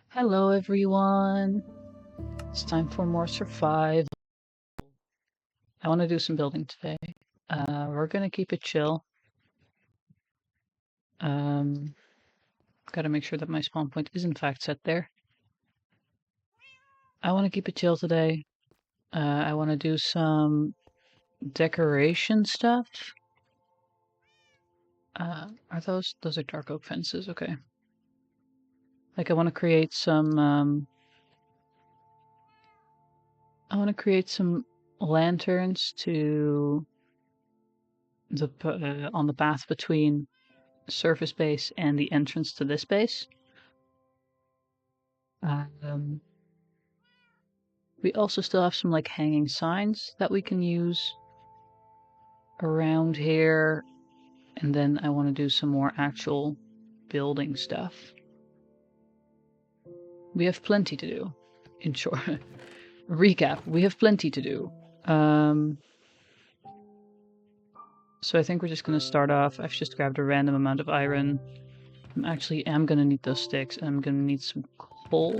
Hello everyone! It's time for more survival. I want to do some building today. We're gonna keep it chill. Um, Gotta make sure that my spawn point is in fact set there. I want to keep it chill today. I want to do some decoration stuff. Are those are dark oak fences? Okay. Like I want to create some. I want to create some lanterns to the on the path between surface base and the entrance to this base. Um, we also still have some like hanging signs that we can use around here. And then I want to do some more actual building stuff. We have plenty to do. In short, recap, we have plenty to do. So I think we're just going to start off. I've just grabbed a random amount of iron. I am going to need those sticks, and I'm going to need some coal.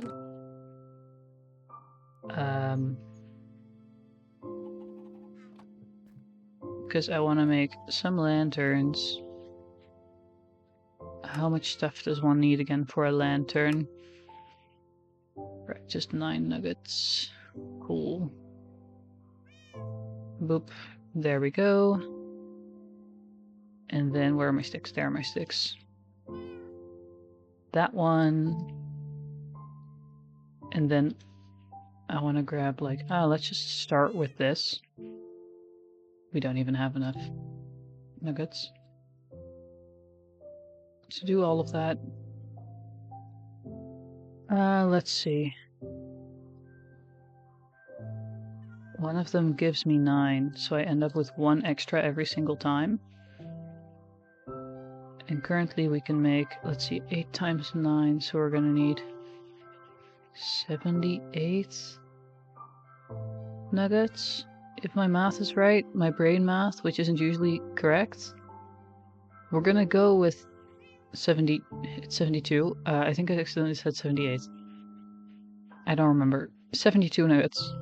Because I want to make some lanterns. How much stuff does one need again for a lantern? Right, just 9 nuggets. Cool. Boop. There we go. And then where are my sticks? There are my sticks. That one. And then I want to grab like, let's just start with this. We don't even have enough nuggets to do all of that. Let's see. One of them gives me 9, so I end up with 1 extra every single time. And currently we can make, let's see, 8 times 9, so we're gonna need 78 nuggets. If my math is right, my brain math, which isn't usually correct, we're gonna go with 72. I think I accidentally said 78. I don't remember. 72 nuggets.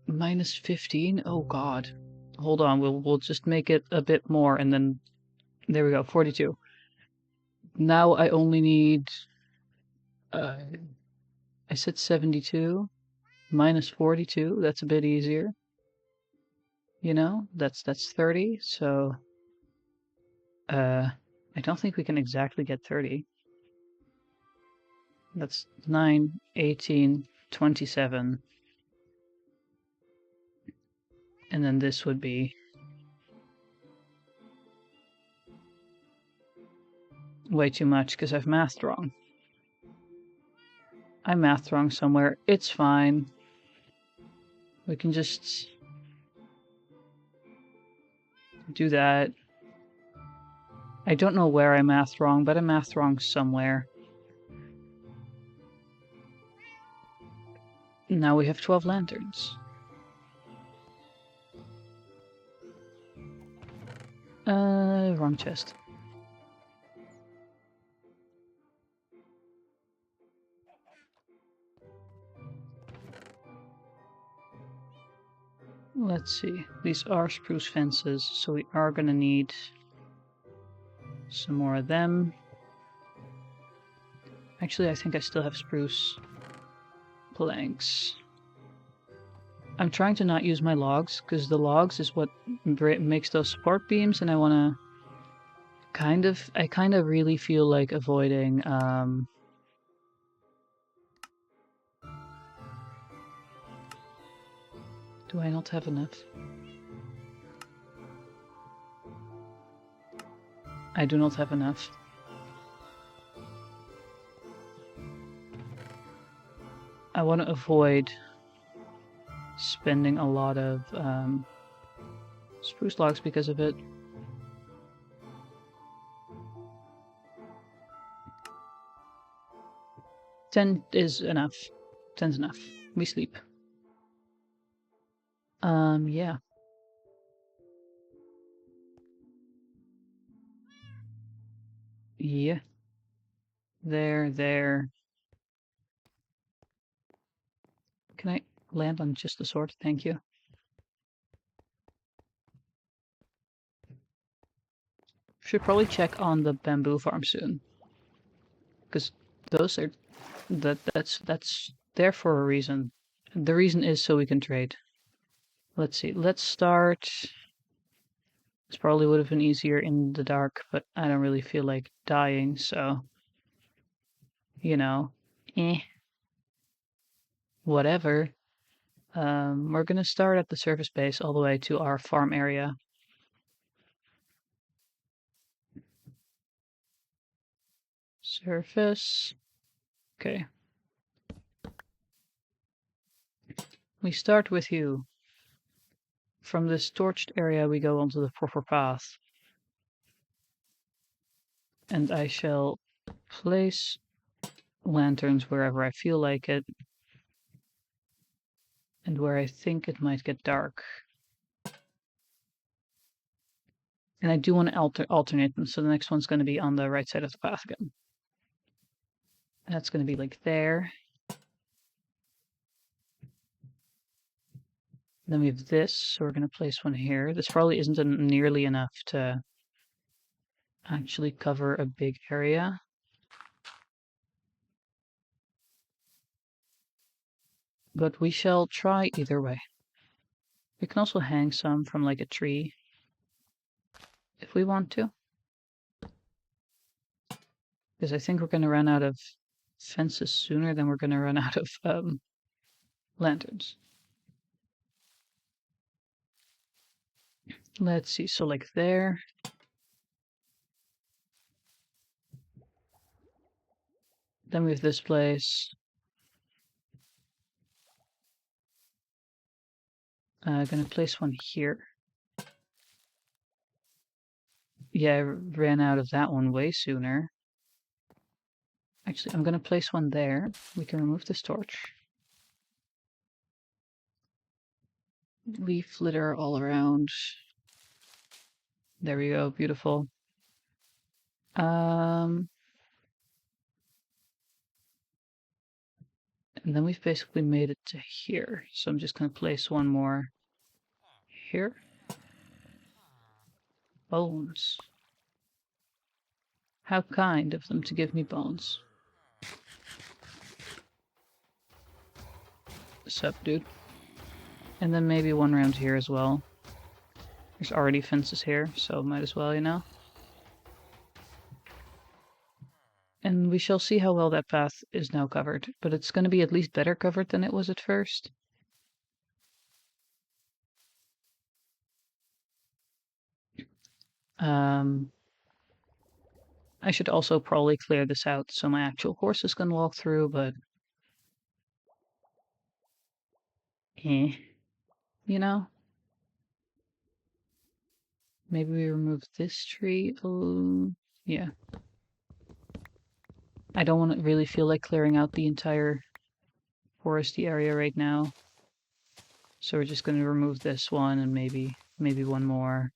Minus 15? Oh god. Hold on, we'll just make it a bit more and then there we go, 42. Now I only need I said 72 minus 42. That's a bit easier. You know, that's 30. So I don't think we can exactly get 30. That's 9, 18, 27. And then this would be way too much because I've mathed wrong. I mathed wrong somewhere. It's fine. We can just do that. I don't know where I mathed wrong, but I mathed wrong somewhere. Now we have 12 lanterns. Wrong chest. Let's see. These are spruce fences, so we are gonna need some more of them. Actually, I think I still have spruce planks. I'm trying to not use my logs, because the logs is what makes those support beams, and I want to I kind of really feel like avoiding, do I not have enough? I do not have enough. I want to avoid spending a lot of spruce logs because of it. 10 is enough. 10's enough. We sleep. Yeah. Yeah. There. Can I land on just the sword? Thank you. Should probably check on the bamboo farm soon. Because those are that's there for a reason. The reason is so we can trade. Let's see. Let's start. This probably would have been easier in the dark, but I don't really feel like dying, so you know, whatever. We're gonna start at the surface base all the way to our farm area. Surface. Okay. We start with you. From this torched area, we go onto the proper path. And I shall place lanterns wherever I feel like it. And where I think it might get dark. And I do want to alternate them, so the next one's going to be on the right side of the path again. That's going to be like there. Then we have this, so we're going to place one here. This probably isn't nearly enough to actually cover a big area. But we shall try either way. We can also hang some from like a tree if we want to. Because I think we're going to run out of fences sooner than we're going to run out of lanterns. Let's see, so like there. Then we have this place. Gonna place one here. Yeah, I ran out of that one way sooner. Actually, I'm gonna place one there. We can remove this torch. Leaf litter all around. There we go, beautiful. And then we've basically made it to here. So I'm just gonna place one more here. Bones. How kind of them to give me bones. Sup, dude? And then maybe one around here as well. There's already fences here, so might as well, you know? And we shall see how well that path is now covered, but it's going to be at least better covered than it was at first. I should also probably clear this out so my actual horses can walk through, but you know? Maybe we remove this tree. Yeah. I don't want to really feel like clearing out the entire foresty area right now. So we're just going to remove this one and maybe one more.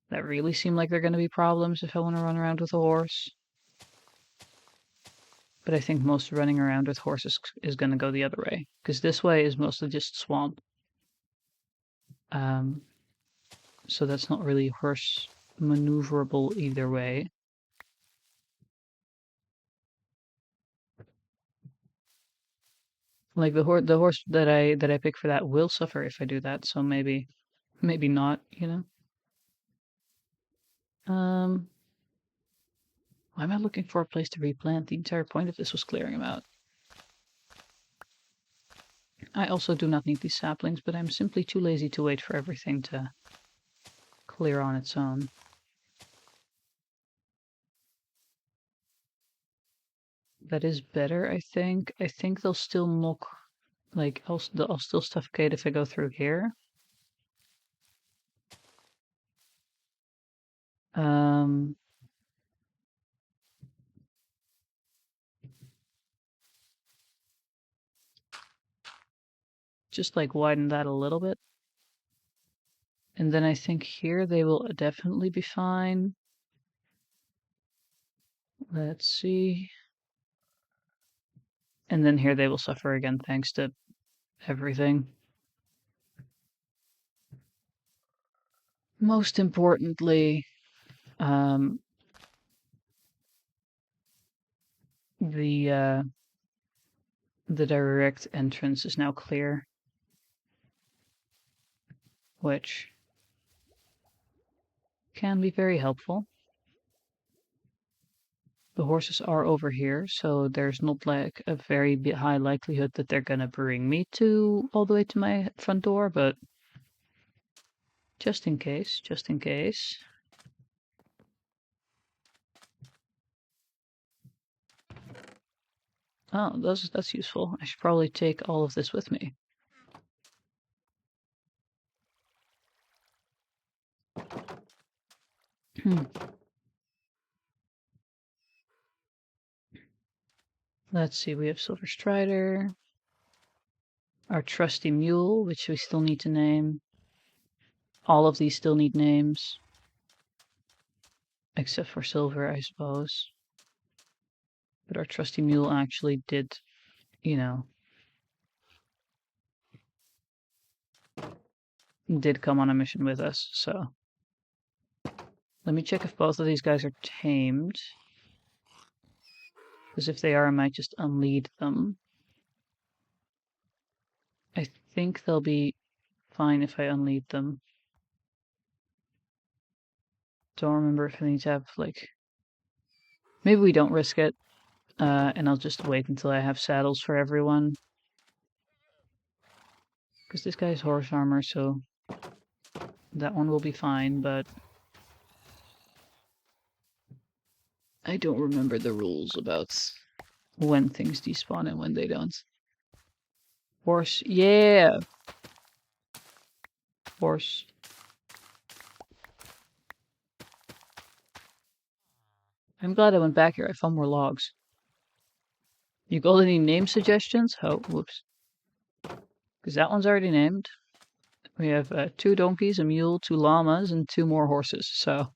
That really seem like they're going to be problems if I want to run around with a horse. But I think most running around with horses is going to go the other way, because this way is mostly just swamp. So that's not really horse maneuverable either way. Like the horse that I pick for that will suffer if I do that, so maybe not, you know. Why am I looking for a place to replant? The entire point of this was clearing them out. I also do not need these saplings, but I'm simply too lazy to wait for everything to clear on its own. That is better, I think. I think they'll still knock, like, I'll still suffocate if I go through here. Just like widen that a little bit. And then I think here they will definitely be fine. Let's see. And then here they will suffer again thanks to everything. Most importantly, the direct entrance is now clear, which can be very helpful. The horses are over here, so there's not like a very high likelihood that they're gonna bring me to all the way to my front door, but just in case, just in case. Oh, that's useful. I should probably take all of this with me. Let's see, we have Silver Strider, our trusty mule, which we still need to name. All of these still need names. Except for Silver, I suppose. But our trusty mule actually did, you know, did come on a mission with us, so. Let me check if both of these guys are tamed. Because if they are, I might just unlead them. I think they'll be fine if I unlead them. Don't remember if I need to have, like... Maybe we don't risk it. And I'll just wait until I have saddles for everyone. Because this guy's horse armor, so... that one will be fine, but... I don't remember the rules about when things despawn and when they don't. Horse, yeah! Horse. I'm glad I went back here. I found more logs. You got any name suggestions? Oh, whoops. Because that one's already named. We have 2 donkeys, a mule, 2 llamas, and 2 more horses, so...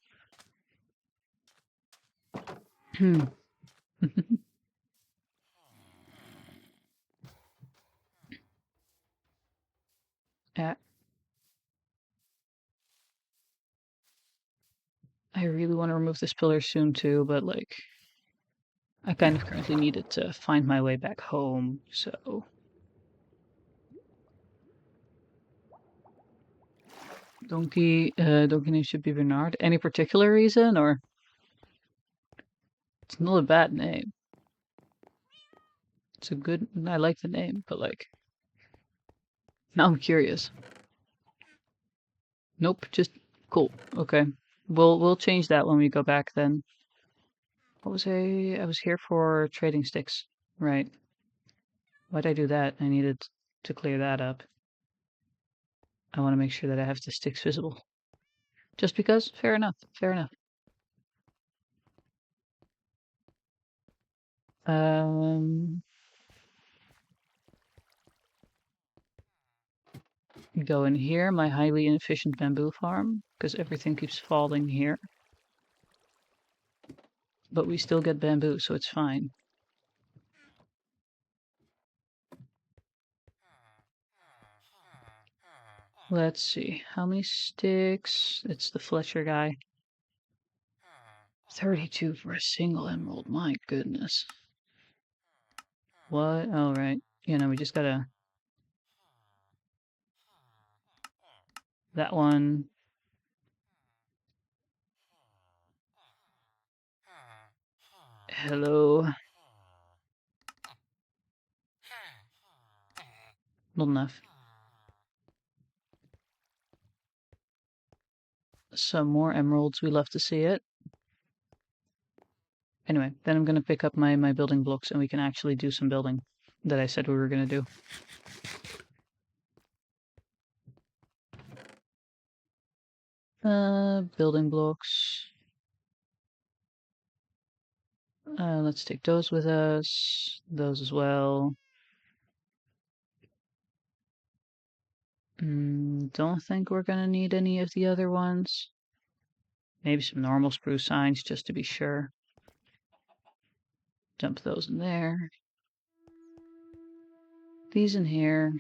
Yeah. I really want to remove this pillar soon too, but like... I kind of currently needed to find my way back home, so... Donkey name should be Bernard. Any particular reason, or? It's not a bad name. It's a good... I like the name, but like... Now I'm curious. Nope, just... Cool, okay. We'll change that when we go back then. What was I was here for trading sticks. Right. Why'd I do that? I needed to clear that up. I want to make sure that I have the sticks visible. Just because? Fair enough. Fair enough. Go in here, my highly inefficient bamboo farm, because everything keeps falling here. But we still get bamboo, so it's fine. Let's see, how many sticks? It's the Fletcher guy. 32 for a single emerald, my goodness. What? Oh, right. You know, we just gotta... That one. Hello. Not enough. Some more emeralds, we love to see it. Anyway, then I'm gonna pick up my building blocks and we can actually do some building that I said we were gonna do. Building blocks. Let's take those with us. Those as well. Don't think we're gonna need any of the other ones. Maybe some normal spruce signs just to be sure. Dump those in there. These in here.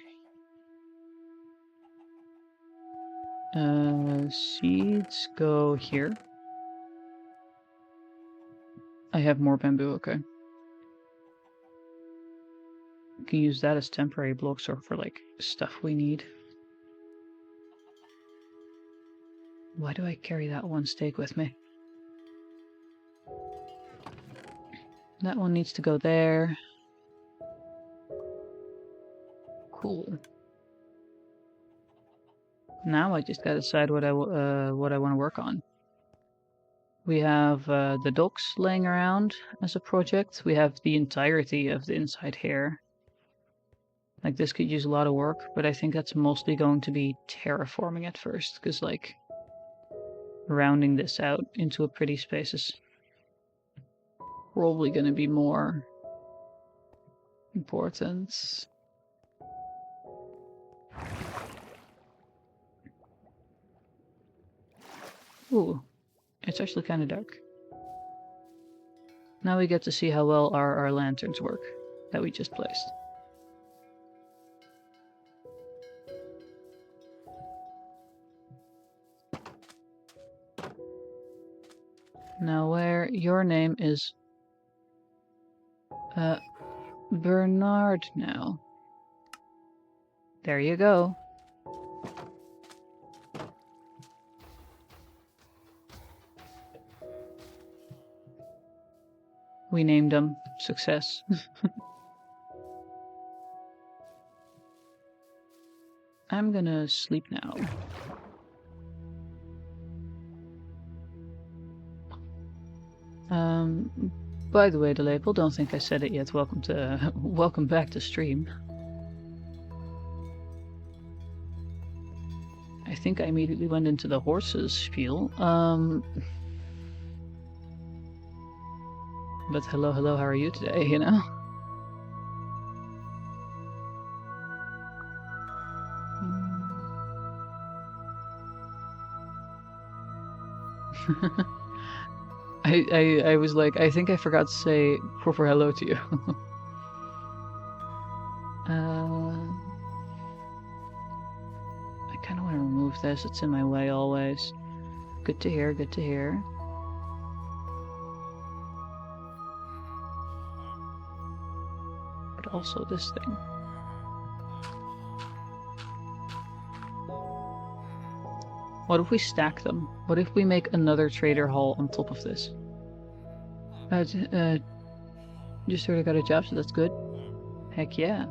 Seeds go here. I have more bamboo, okay. We can use that as temporary blocks or for like stuff we need. Why do I carry that one stake with me? That one needs to go there. Cool. Now I just gotta decide what I want to work on. We have the docks laying around as a project. We have the entirety of the inside here. Like this could use a lot of work, but I think that's mostly going to be terraforming at first, because like rounding this out into a pretty space is probably going to be more important. Ooh, it's actually kind of dark. Now we get to see how well our lanterns work that we just placed. Now where your name is Bernard now. There you go. We named him. Success. I'm gonna sleep now. By the way, the label, don't think I said it yet. Welcome back to stream. I think I immediately went into the horses spiel. But hello, how are you today, you know? I was like, I think I forgot to say proper hello to you. I kind of want to remove this. It's in my way always. Good to hear, good to hear. But also this thing. What if we stack them? What if we make another trader hall on top of this? Just sort of got a job, so that's good. Heck yeah.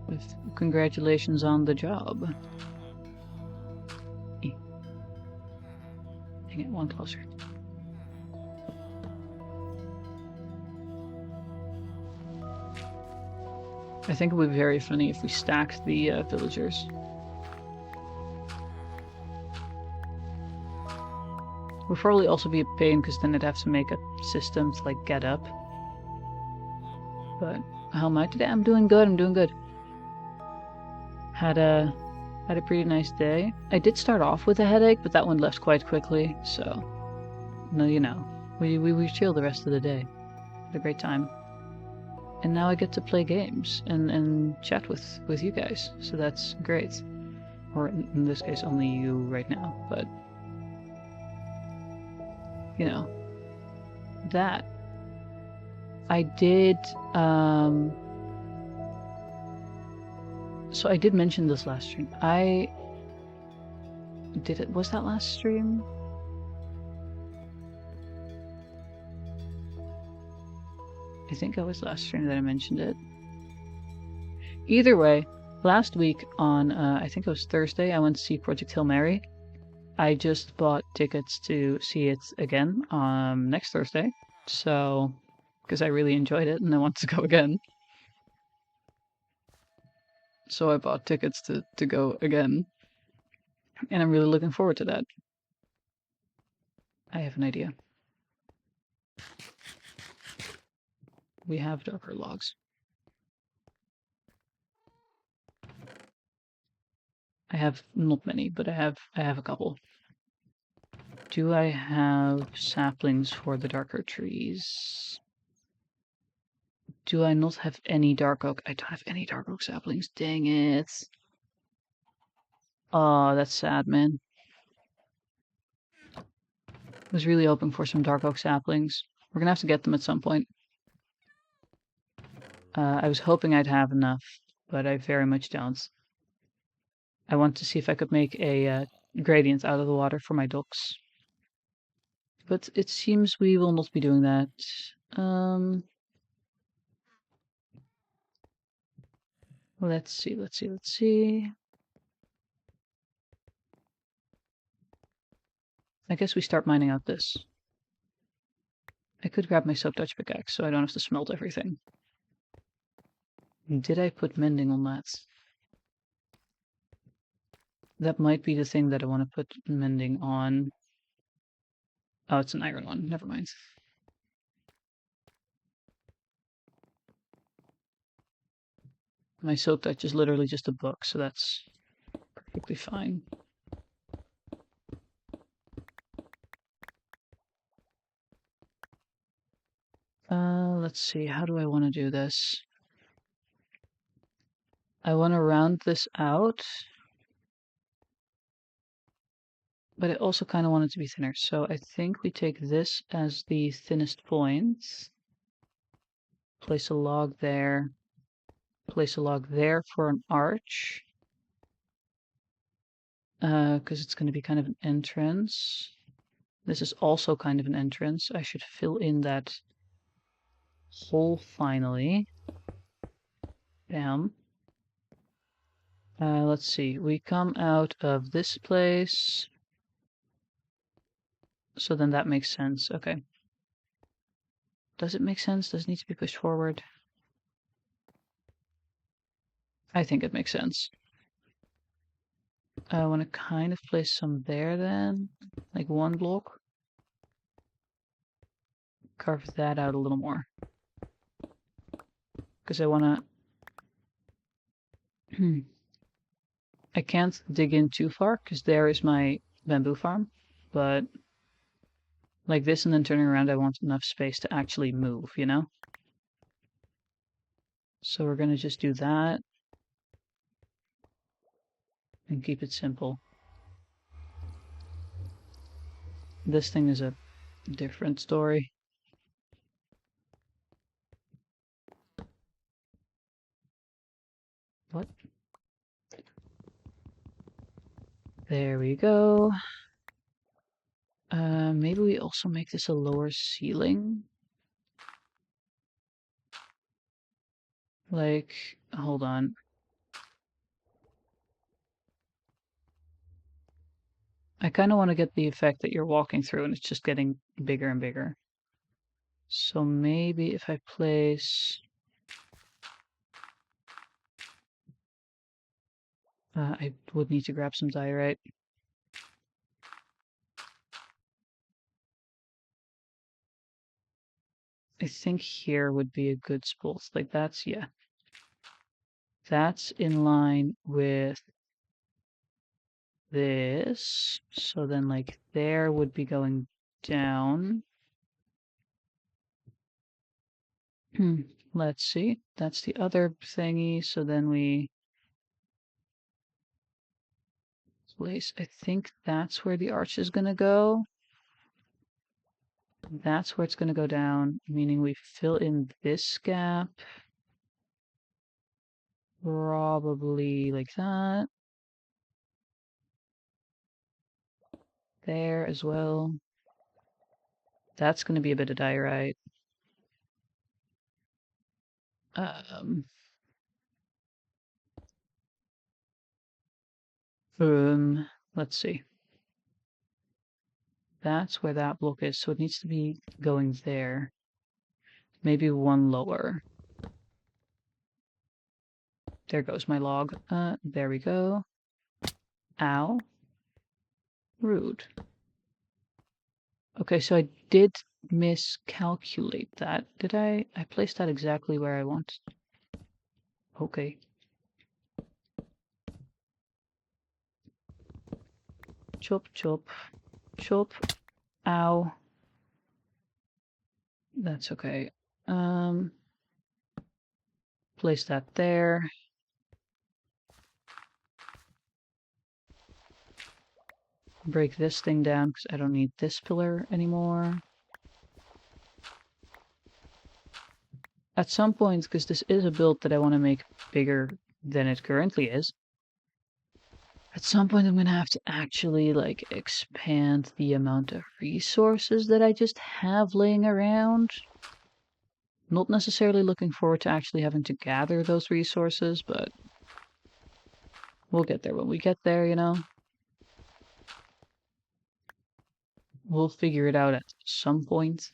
With congratulations on the job. Dang it, one closer. I think it would be very funny if we stacked the villagers. Would probably also be a pain because then I'd have to make a system to like get up. But how am I today? I'm doing good. I'm doing good. Had a pretty nice day. I did start off with a headache, but that one left quite quickly. So, no, you know, we chill the rest of the day. Had a great time. And now I get to play games and chat with you guys, so that's great. Or in this case, only you right now, but you know, that I did. So I did mention this last stream. Was that last stream? I think it was last stream that I mentioned it. Either way, last week on, I think it was Thursday, I went to see Project Hail Mary. I just bought tickets to see it again next Thursday. So, because I really enjoyed it and I want to go again. So I bought tickets to go again. And I'm really looking forward to that. I have an idea. We have darker logs. I have not many, but I have a couple. Do I have saplings for the darker trees? Do I not have any dark oak? I don't have any dark oak saplings. Dang it. Oh, that's sad, man. I was really hoping for some dark oak saplings. We're gonna have to get them at some point. I was hoping I'd have enough, but I very much don't. I want to see if I could make a gradient out of the water for my ducks. But it seems we will not be doing that. Let's see. I guess we start mining out this. I could grab my soap touch pickaxe so I don't have to smelt everything. Did I put mending on that? That might be the thing that I want to put mending on. Oh, it's an iron one. Never mind. My soap touch is literally just a book, so that's perfectly fine. Let's see. How do I want to do this? I want to round this out, but I also kind of want it to be thinner. So I think we take this as the thinnest point. Place a log there. Place a log there for an arch. Because it's going to be kind of an entrance. This is also kind of an entrance. I should fill in that hole finally. Bam. Let's see. We come out of this place. So then that makes sense. Okay. Does it make sense? Does it need to be pushed forward? I think it makes sense. I want to kind of place some there then. Like one block. Carve that out a little more. Because I want to... I can't dig in too far because there is my bamboo farm. But like this and then turning around, I want enough space to actually move, you know? So we're going to just do that. And keep it simple. This thing is a different story. What? There we go. Maybe we also make this a lower ceiling. Like, hold on. I kind of want to get the effect that you're walking through and it's just getting bigger and bigger. So maybe if I place... I would need to grab some diorite. I think here would be a good spot. Like that's, yeah. That's in line with this. So then like there would be going down. Let's see. That's the other thingy. So then we place, I think that's where the arch is going to go. That's where it's going to go down, meaning we fill in this gap. Probably like that. There as well. That's going to be a bit of diorite. Let's see. That's where that block is, so it needs to be going there. Maybe one lower. There goes my log. There we go. Ow. Rude. Okay, so I did miscalculate that. Did I? I placed that exactly where I want. Okay. Chop, chop, chop. Ow. That's okay. Place that there. Break this thing down because I don't need this pillar anymore. At some point, because this is a build that I want to make bigger than it currently is, at some point I'm going to have to actually like expand the amount of resources that I just have laying around. Not necessarily looking forward to actually having to gather those resources, but we'll get there when we get there, you know? We'll figure it out at some point.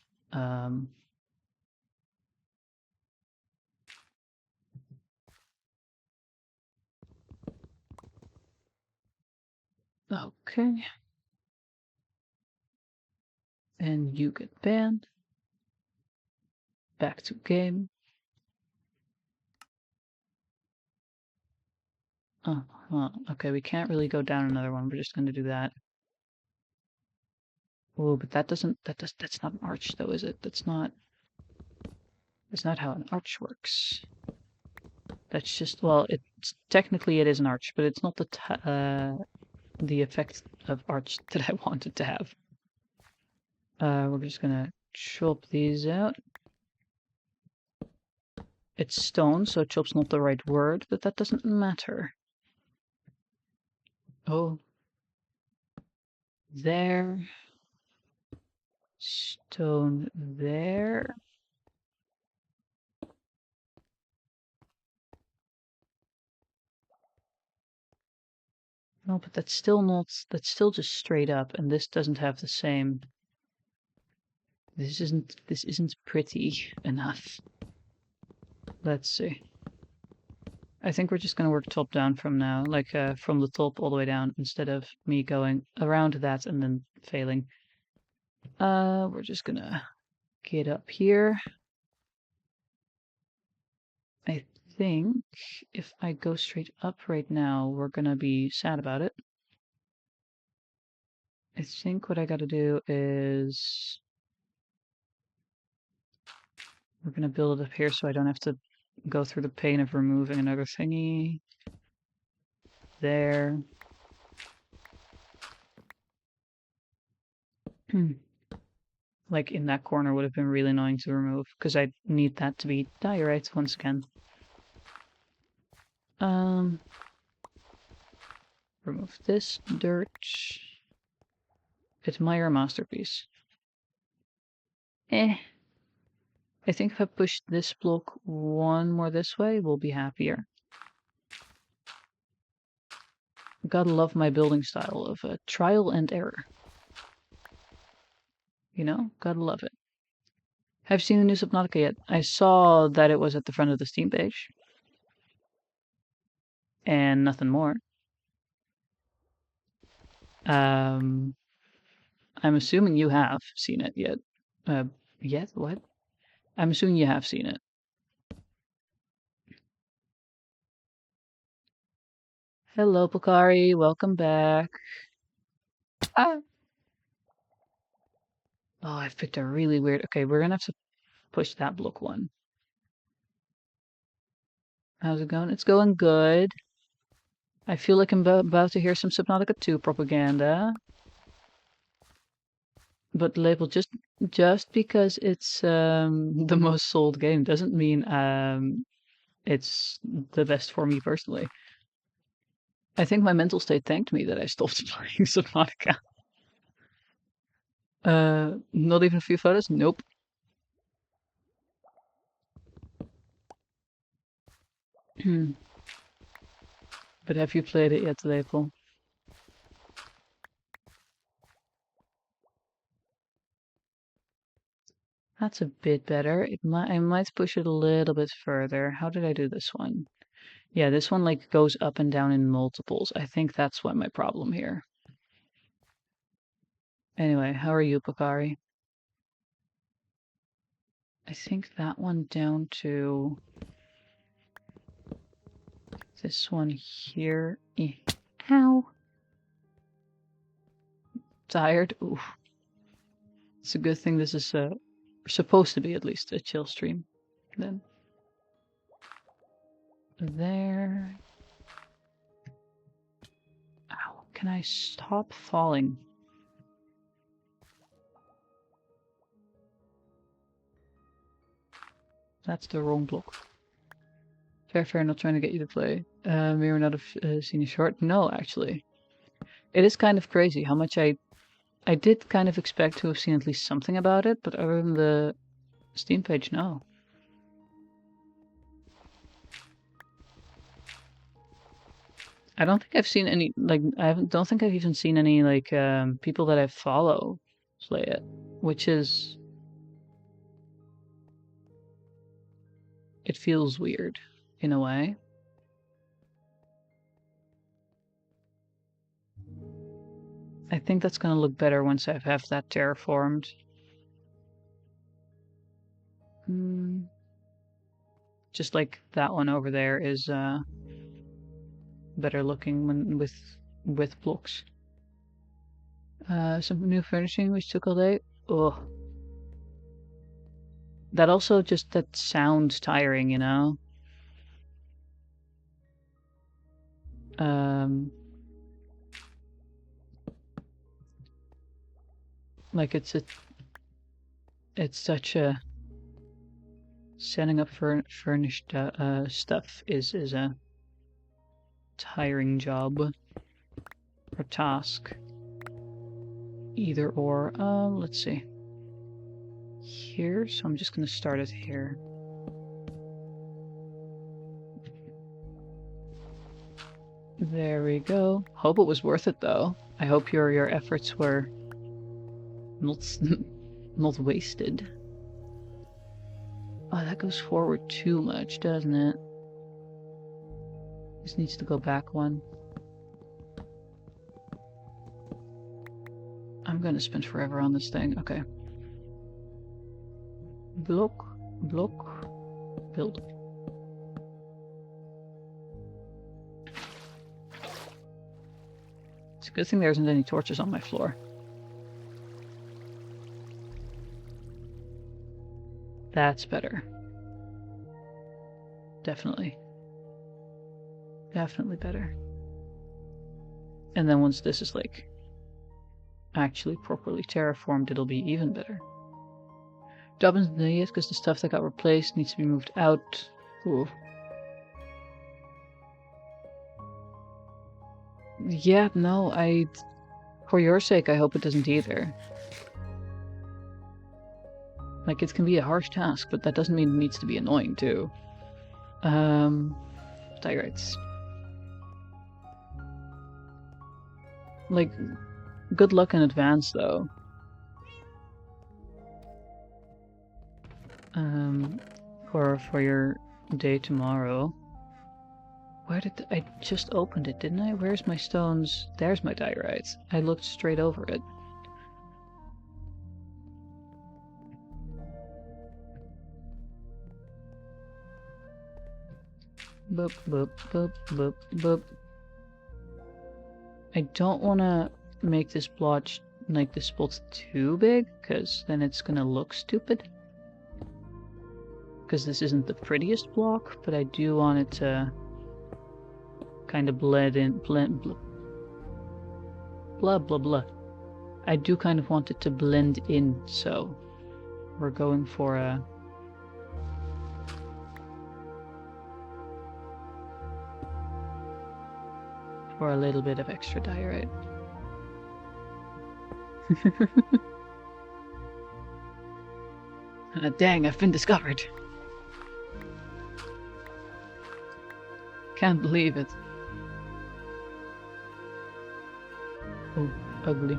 Okay. And you get banned. Back to game. Okay, we can't really go down another one. We're just going to do that. Oh, but that's not an arch though, is it? That's not how an arch works. That's just, well, it's technically it is an arch, but it's not the effect of arch that I wanted to have. We're just gonna chop these out. It's stone, so chop's not the right word, but that doesn't matter. Oh. There. Stone there. No, but that's still just straight up, and this doesn't have the same. This isn't pretty enough. Let's see. I think we're just gonna work top down from now, like from the top all the way down, instead of me going around that and then failing. We're just gonna get up here. I think if I go straight up right now, we're gonna be sad about it. I think what I gotta do is we're gonna build it up here so I don't have to go through the pain of removing another thingy. There. Like in that corner would have been really annoying to remove because I need that to be diorite once again. Remove this dirt. Admire masterpiece. I think if I push this block one more this way, we'll be happier. Gotta love my building style of trial and error. You know, gotta love it. Have you seen the new Subnautica yet? I saw that it was at the front of the Steam page. And nothing more. I'm assuming you have seen it yet. Yet? What? I'm assuming you have seen it. Hello, Pokari. Welcome back. Ah. Oh, I've picked a really weird... Okay, we're gonna have to push that block one. How's it going? It's going good. I feel like I'm about to hear some Subnautica 2 propaganda. But label just because it's the most sold game doesn't mean it's the best for me personally. I think my mental state thanked me that I stopped playing Subnautica. Not even a few photos? Nope. But have you played it yet, Label? That's a bit better. I might push it a little bit further. How did I do this one? Yeah, this one like goes up and down in multiples. I think that's what my problem here. Anyway, how are you, Pokari? I think that one down to this one here. Ow. Tired? Ooh. It's a good thing this is supposed to be at least a chill stream then. there. Ow, can I stop falling? That's the wrong block. Fair, not trying to get you to play. May or not have seen a short. No, actually. It is kind of crazy how much I did kind of expect to have seen at least something about it, but other than the Steam page, no. I don't think I've seen any, like, don't think I've even seen any, like, people that I follow play it, which is, it feels weird in a way. I think that's gonna look better once I have that terraformed. Just like that one over there is better looking when with blocks. Some new furnishing which took all day. Ugh. That also just, that sounds tiring, you know? Like it's such a, setting up furnished stuff is a tiring job or task. Either or. Let's see. Here, so I'm just gonna start it here. There we go. Hope it was worth it though. I hope your efforts were not wasted. Oh, that goes forward too much, doesn't it? This needs to go back one. I'm gonna spend forever on this thing. Okay. Block, build. It's a good thing there isn't any torches on my floor. That's better. Definitely. Definitely better. And then once this is like actually properly terraformed, it'll be even better. Dobbin's done yet because the stuff that got replaced needs to be moved out. Ooh. Yeah, no, for your sake, I hope it doesn't either. Like, it can be a harsh task, but that doesn't mean it needs to be annoying, too. Diorites. Like, good luck in advance, though. For your day tomorrow. Where did I just opened it, didn't I? Where's my stones? There's my diorites. I looked straight over it. Boop, boop, boop, boop, boop. I don't want to make this blotch, like this spot too big, because then it's gonna look stupid. Because this isn't the prettiest block, but I do want it to kind of blend, blah, blah, blah. I do kind of want it to blend in, so we're going for a little bit of extra diorite. Dang, I've been discovered. Can't believe it. Oh, ugly.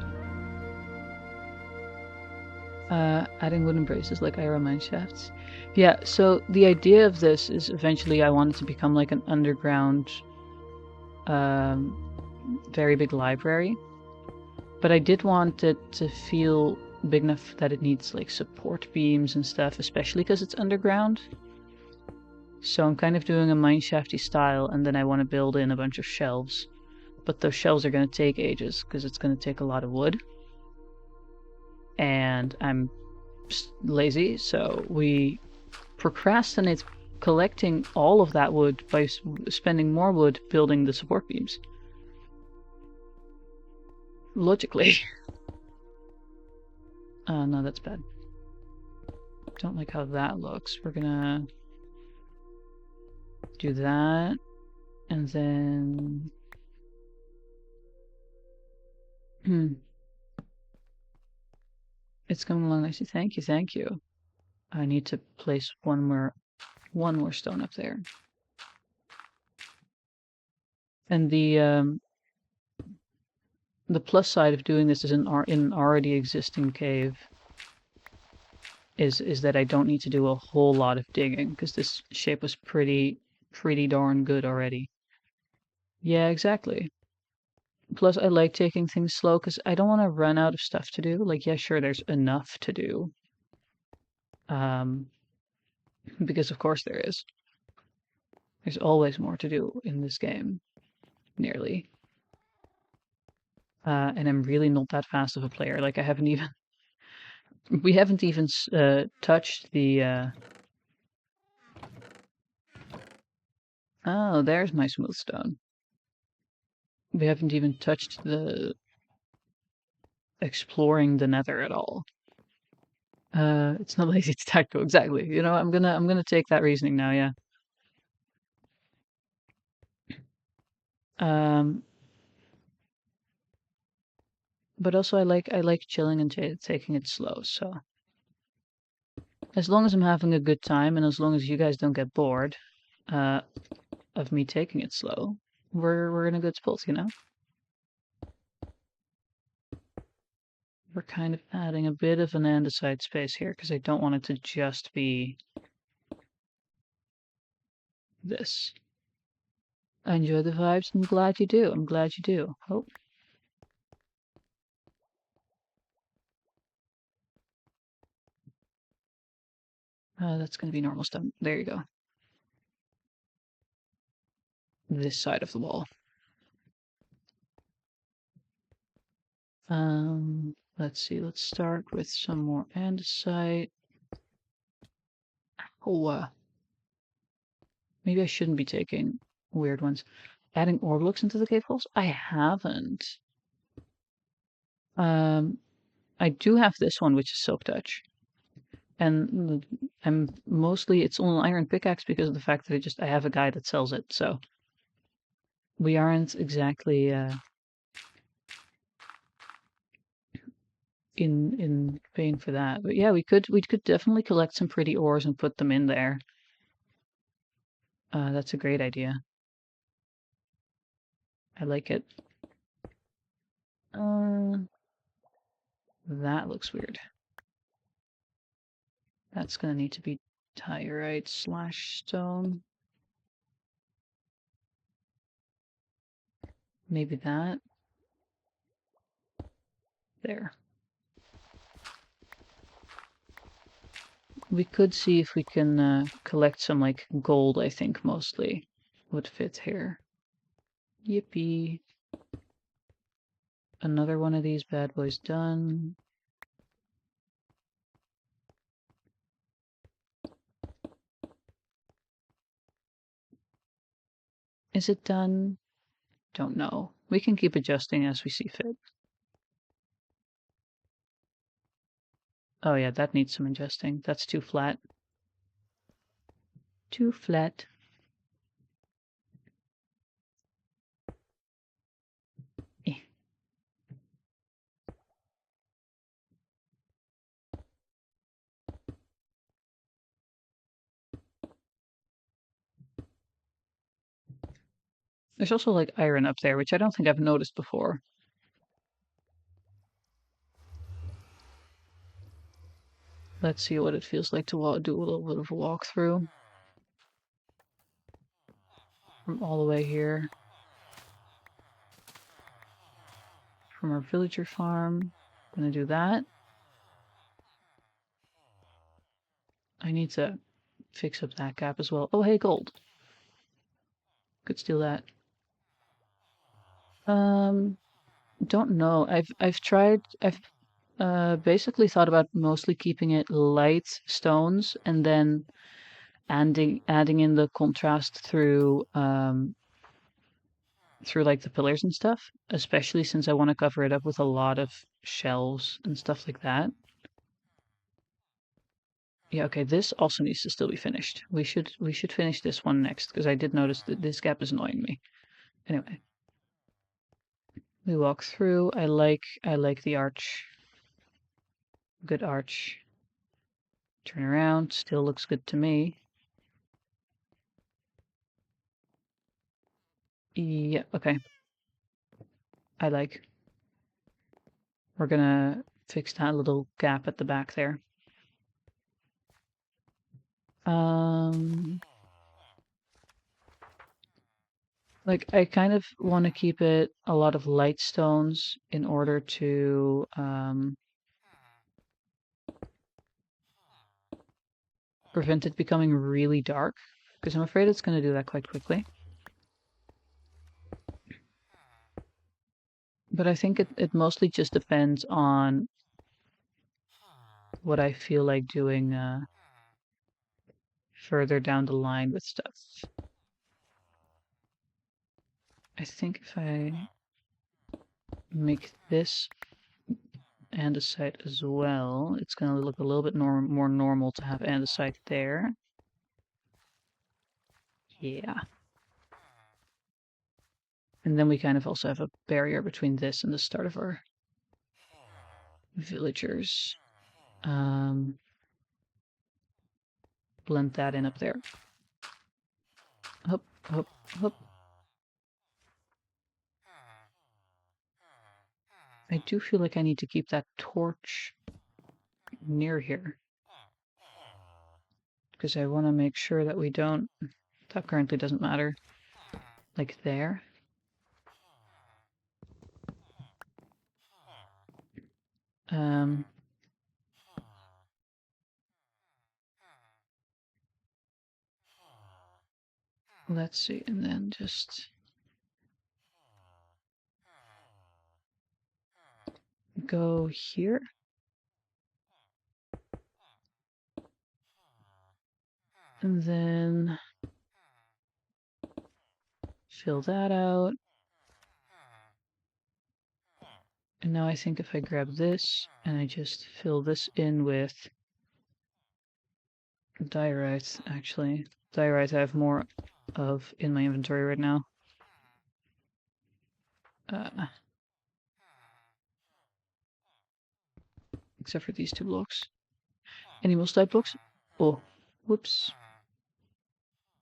Adding wooden braces like iron mine shafts. Yeah, so the idea of this is eventually I want it to become like an underground, very big library. But I did want it to feel big enough that it needs like support beams and stuff, especially because it's underground. So I'm kind of doing a mineshafty style, and then I want to build in a bunch of shelves. But those shelves are going to take ages, because it's going to take a lot of wood. And I'm lazy, so we procrastinate collecting all of that wood by spending more wood building the support beams. Logically. No, that's bad. Don't like how that looks. We're gonna do that, and then... It's coming along nicely. Thank you, thank you. I need to place one more stone up there. And the plus side of doing this is in an already existing cave is that I don't need to do a whole lot of digging, because this shape was pretty darn good already. Yeah, exactly. Plus, I like taking things slow because I don't want to run out of stuff to do. Like, yeah, sure, there's enough to do. Because of course there is. There's always more to do in this game, nearly. And I'm really not that fast of a player. Like, we haven't even touched the, oh, there's my smooth stone. We haven't even touched the exploring the nether at all. It's not lazy, it's tactical, exactly. You know, I'm gonna take that reasoning now, yeah. But also I like chilling and taking it slow, so as long as I'm having a good time and as long as you guys don't get bored of me taking it slow, we're in a good spot, you know? We're kind of adding a bit of an andesite space here because I don't want it to just be this. I enjoy the vibes. I'm glad you do. I'm glad you do. Oh. That's going to be normal stone. There you go. This side of the wall. Let's see. Let's start with some more andesite. Oh, maybe I shouldn't be taking weird ones. Adding orb looks into the cave holes? I haven't. I do have this one, which is Silk Touch. And it's on an iron pickaxe because of the fact that I have a guy that sells it, so we aren't exactly in pain for that. But yeah, we could definitely collect some pretty ores and put them in there. That's a great idea. I like it. That looks weird. That's gonna need to be tyrite / stone. Maybe that. There. We could see if we can collect some, like, gold, I think, mostly would fit here. Yippee. Another one of these bad boys done. Is it done? Don't know. We can keep adjusting as we see fit. Oh yeah, that needs some adjusting. That's too flat. Too flat. Eh. There's also like iron up there, which I don't think I've noticed before. Let's see what it feels like to do a little bit of a walkthrough. From all the way here. From our villager farm. I'm gonna do that. I need to fix up that gap as well. Oh, hey, gold. Could steal that. Don't know. I've basically thought about mostly keeping it light stones and then adding in the contrast through like the pillars and stuff, especially since I want to cover it up with a lot of shelves and stuff like that. Yeah, okay, this also needs to still be finished. We should finish this one next, because I did notice that this gap is annoying me. Anyway. We walk through. I like the arch. Good arch. Turn around. Still looks good to me. Yeah, okay. I like. We're gonna fix that little gap at the back there. Like, I kind of want to keep it a lot of light stones in order to prevent it becoming really dark, because I'm afraid it's going to do that quite quickly. But I think it mostly just depends on what I feel like doing further down the line with stuff. I think if I make this andesite as well, it's going to look a little bit more normal to have andesite there. Yeah. And then we kind of also have a barrier between this and the start of our villagers. Blend that in up there. Hup, hup, hup. I do feel like I need to keep that torch near here, because I want to make sure that we don't... That currently doesn't matter. Like there. Let's see, and then just go here. And then fill that out. And now I think if I grab this and I just fill this in with diorite, actually. Diorite I have more of in my inventory right now. Except for these two blocks. Any most type blocks? Oh, whoops.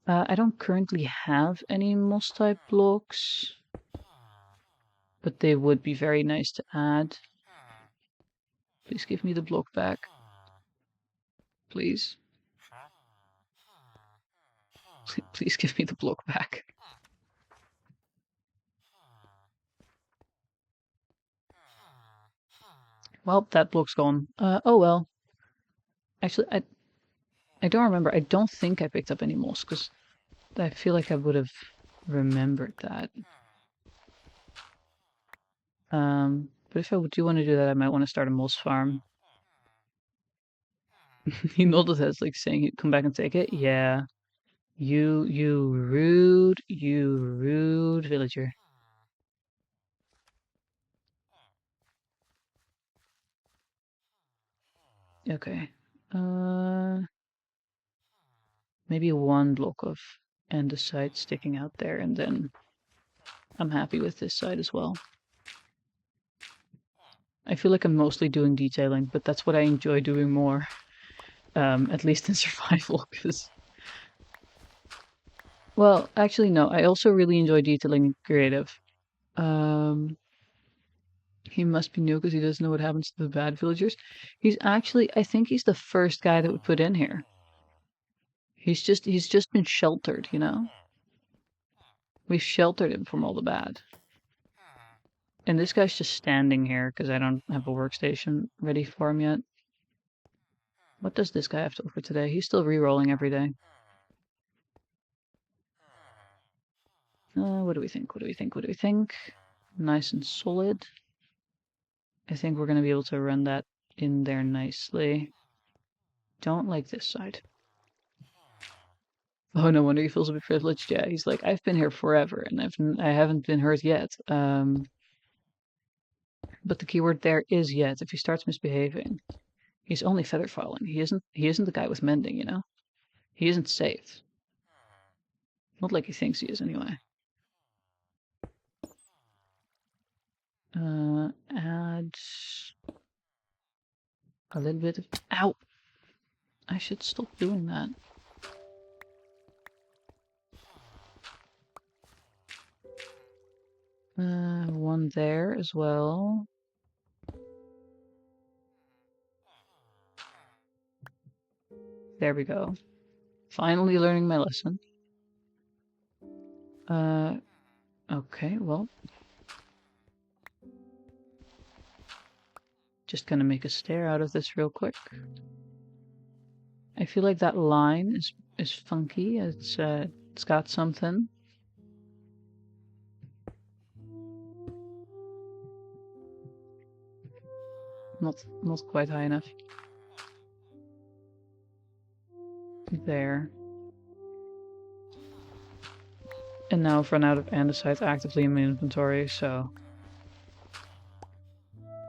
I don't currently have any moss type blocks, but they would be very nice to add. Please give me the block back. Please. Please give me the block back. Well, that block's gone. Oh well. Actually, I don't remember. I don't think I picked up any moss, because I feel like I would have remembered that. But if I do want to do that, I might want to start a moss farm. He nodded his like saying he'd come back and take it. Yeah. You rude villager. Okay. Maybe one block of andesite sticking out there, and then I'm happy with this side as well. I feel like I'm mostly doing detailing, but that's what I enjoy doing more. At least in survival, because... Well, actually, no. I also really enjoy detailing in creative. He must be new because he doesn't know what happens to the bad villagers. He's actually... I think he's the first guy that we put in here. He's just been sheltered, you know? We've sheltered him from all the bad. And this guy's just standing here because I don't have a workstation ready for him yet. What does this guy have to offer today? He's still re-rolling every day. What do we think? What do we think? What do we think? Nice and solid. I think we're going to be able to run that in there nicely. Don't like this side. Oh, no wonder he feels a bit privileged. Yeah, he's like, I've been here forever, and I haven't been hurt yet. But the keyword there is yet. If he starts misbehaving, he's only feather falling. He isn't the guy with mending, you know? He isn't safe. Not like he thinks he is anyway. Add a little bit of... Ow! I should stop doing that. One there as well. There we go. Finally learning my lesson. Okay, well. Just gonna make a stair out of this real quick. I feel like that line is funky. It's got something. Not quite high enough. There. And now I've run out of andesite actively in my inventory, so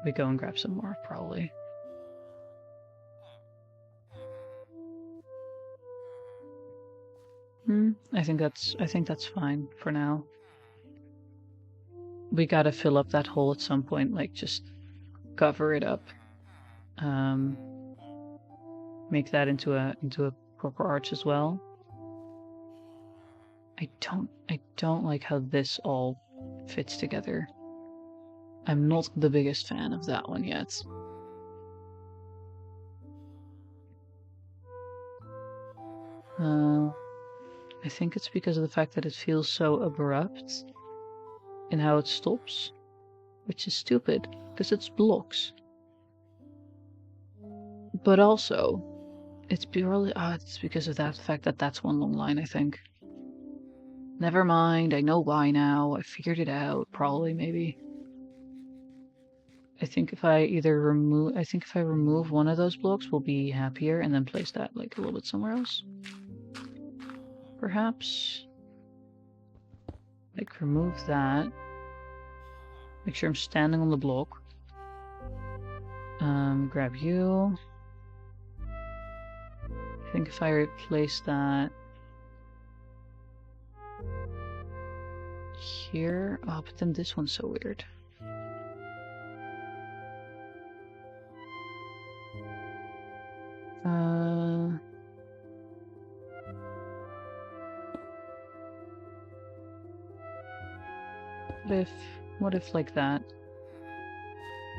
we go and grab some more, probably. I think that's fine for now. We gotta fill up that hole at some point, like just cover it up. Make that into a proper arch as well. I don't like how this all fits together. I'm not the biggest fan of that one yet. I think it's because of the fact that it feels so abrupt in how it stops, which is stupid, because it's blocks. But also, it's purely, it's because of that fact that that's one long line, I think. Never mind, I know why now, I figured it out, probably, maybe. I think if I remove one of those blocks, we'll be happier, and then place that, like, a little bit somewhere else. Perhaps. Like, remove that. Make sure I'm standing on the block. Grab you. I think if I replace that here... Oh, but then this one's so weird. What if like that?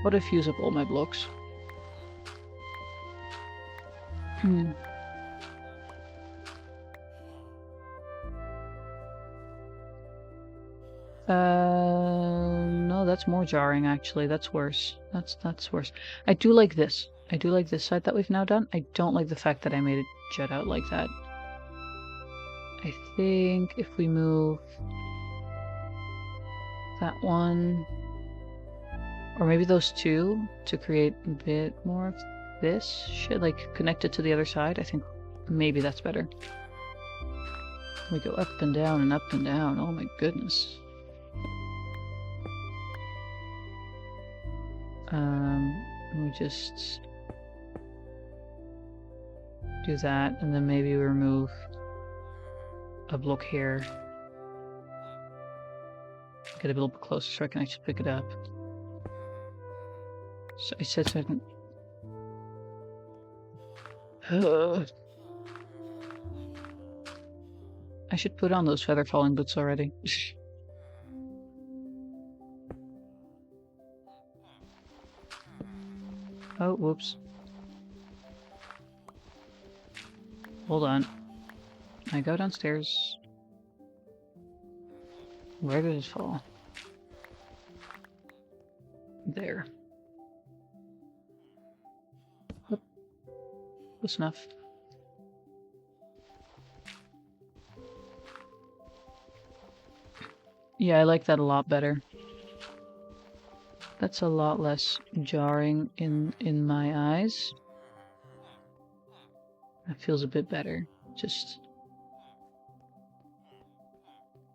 What if use up all my blocks? No, that's more jarring actually. That's worse. That's worse. I do like this. I do like this side that we've now done. I don't like the fact that I made it jut out like that. I think if we move that one, or maybe those two, to create a bit more of this shit, like connected to the other side, I think maybe that's better. We go up and down and up and down. Oh my goodness. We just do that, and then maybe we remove a block here. Get a little bit closer so I can actually pick it up. So I said so I can... I should put on those feather falling boots already. Oh, whoops. Hold on. I go downstairs. Where did it fall? There. Oop. Close enough. Yeah, I like that a lot better. That's a lot less jarring in my eyes. That feels a bit better. Just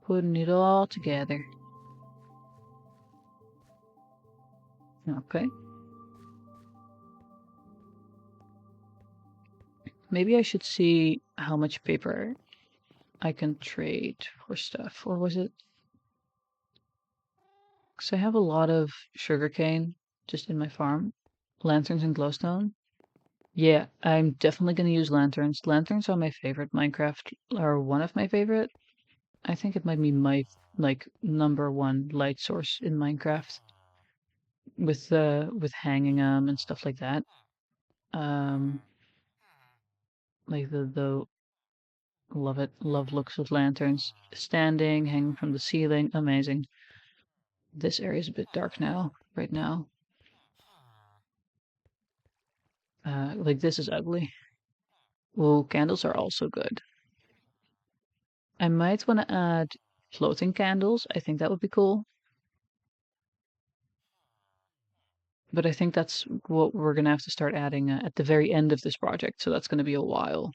Putting it all together. Okay. Maybe I should see how much paper I can trade for stuff. Or was it? Because I have a lot of sugarcane just in my farm. Lanterns and glowstone. Yeah, I'm definitely going to use lanterns. Lanterns are my favorite Minecraft, or one of my favorite. I think it might be my, like, #1 light source in Minecraft. With hanging them and stuff like that. Um, like the love it, love looks of lanterns. Standing, hanging from the ceiling, amazing. This area is a bit dark now, right now. Like this is ugly. Well, candles are also good. I might want to add floating candles. I think that would be cool. But I think that's what we're gonna have to start adding at the very end of this project. So that's gonna be a while.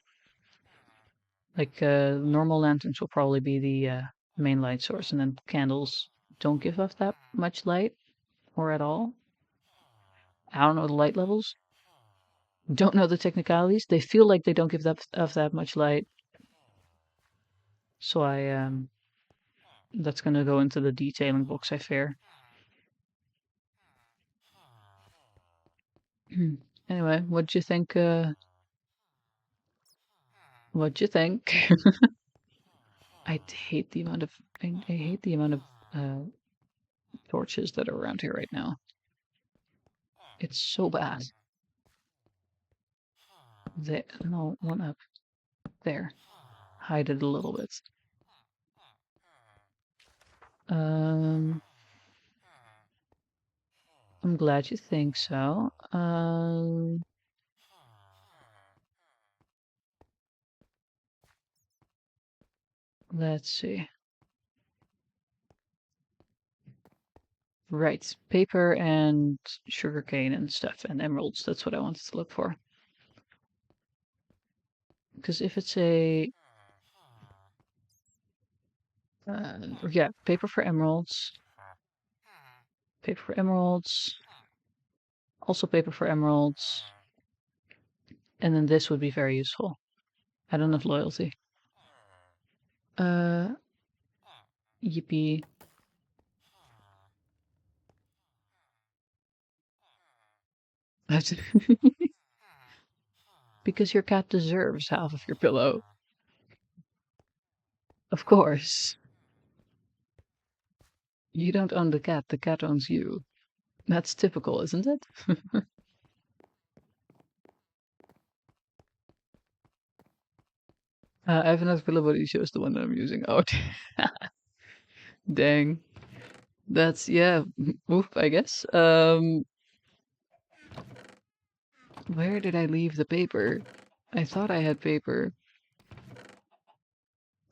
Like normal lanterns will probably be the main light source, and then candles don't give off that much light or at all. I don't know the light levels. Don't know the technicalities. They feel like they don't give off that much light. So that's gonna go into the detailing box, I fear. Anyway, what'd you think? What'd you think? I hate the amount of I hate the amount of uh, torches that are around here right now. It's so bad. There, no, one up there. Hide it a little bit. Um, I'm glad you think so. Let's see. Right, paper and sugarcane and stuff and emeralds. That's what I wanted to look for. Because if it's a yeah, paper for emeralds, also paper for emeralds, and then this would be very useful. I don't have loyalty. Uh, yippee. Because your cat deserves half of your pillow. Of course. You don't own the cat owns you. That's typical, isn't it? I have another pillow, but it shows the one that I'm using. Oh, dang. That's, yeah, oof, I guess. Where did I leave the paper? I thought I had paper.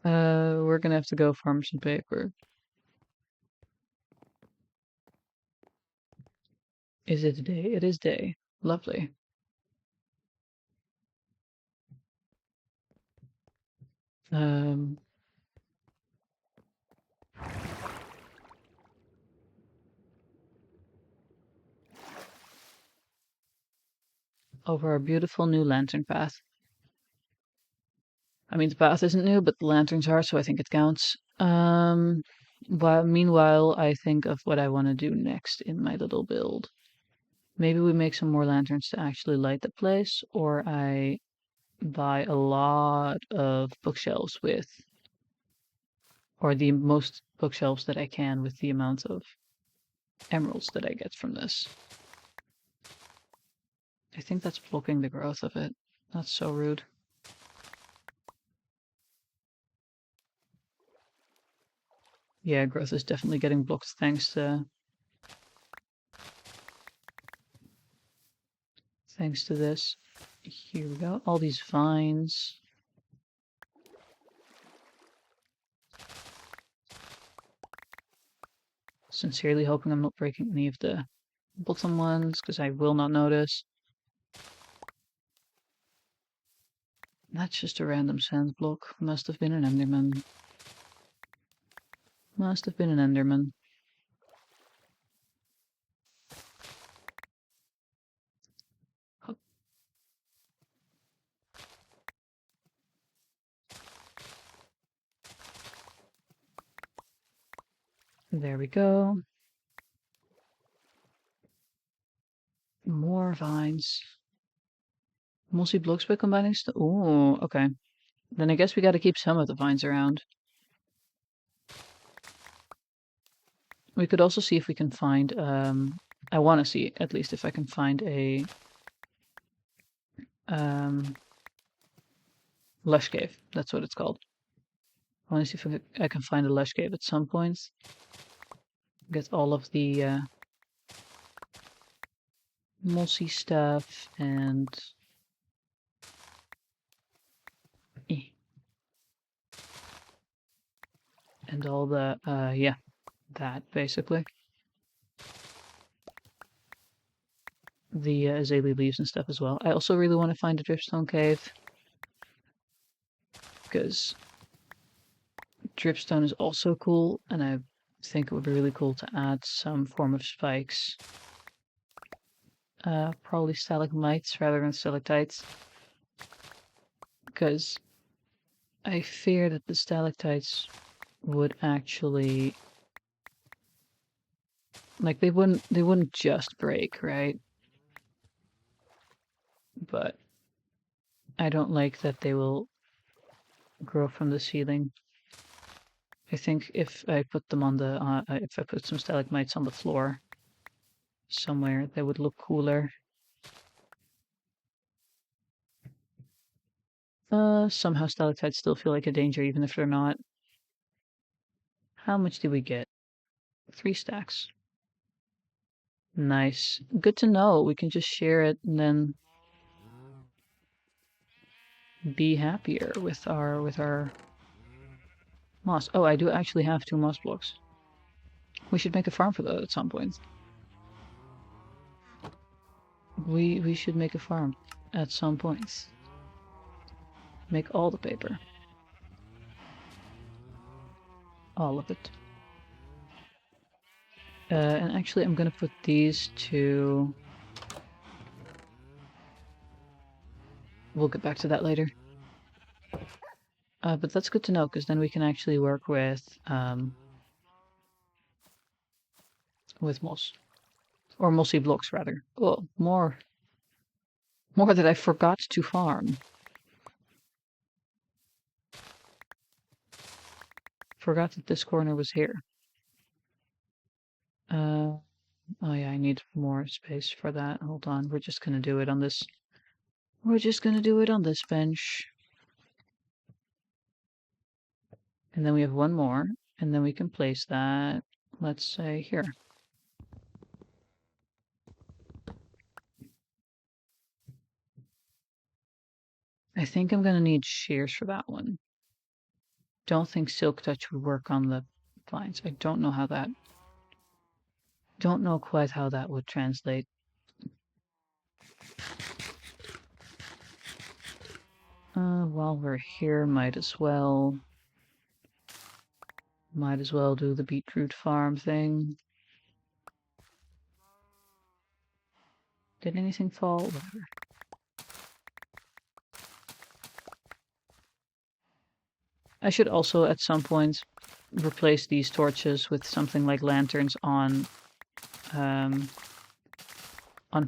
We're gonna have to go farm some paper. Is it day? It is day. Lovely. Um, over our beautiful new lantern path. I mean, the path isn't new, but the lanterns are, so I think it counts. While meanwhile, I think of what I want to do next in my little build. Maybe we make some more lanterns to actually light the place, or I buy a lot of bookshelves with, or the most bookshelves that I can with the amount of emeralds that I get from this. I think that's blocking the growth of it. That's so rude. Yeah, growth is definitely getting blocked thanks to this. Here we go. All these vines. Sincerely hoping I'm not breaking any of the bottom ones, because I will not notice. That's just a random sand block. Must have been an Enderman. Must have been an Enderman. Oh. There we go. More vines. Mostly blocks by combining stuff. Oh, okay. Then I guess we gotta keep some of the vines around. We could also see if we can find, I want to see at least if I can find a lush cave. That's what it's called. I want to see if I can find a lush cave at some point. Get all of the mossy stuff and all the yeah, that basically. The azalea leaves and stuff as well. I also really want to find a dripstone cave because dripstone is also cool, and I think it would be really cool to add some form of spikes. Probably stalagmites rather than stalactites, because I fear that the stalactites would actually, like, they wouldn't just break, right? But I don't like that they will grow from the ceiling. I think if I put them on the if I put some stalagmites on the floor somewhere, they would look cooler. Somehow stalactites still feel like a danger even if they're not. How much did we get? 3 stacks. Nice. Good to know. We can just share it and then be happier with our moss. Oh, I do actually have 2 moss blocks. We should make a farm for that at some point. We should make a farm at some point. Make all the paper. All of it. And actually I'm gonna put these to... We'll get back to that later. But that's good to know, because then we can actually work with moss. Or mossy blocks, rather. Oh, more that I forgot to farm. Forgot that this corner was here. Oh yeah, I need more space for that. Hold on, we're just gonna do it on this. We're just gonna do it on this bench. And then we have one more, and then we can place that, let's say, here. I think I'm gonna need shears for that one. Don't think silk touch would work on the vines. I don't know how that... Don't know quite how that would translate. While we're here, might as well do the beetroot farm thing. Did anything fall? Whatever. I should also at some point replace these torches with something like lanterns on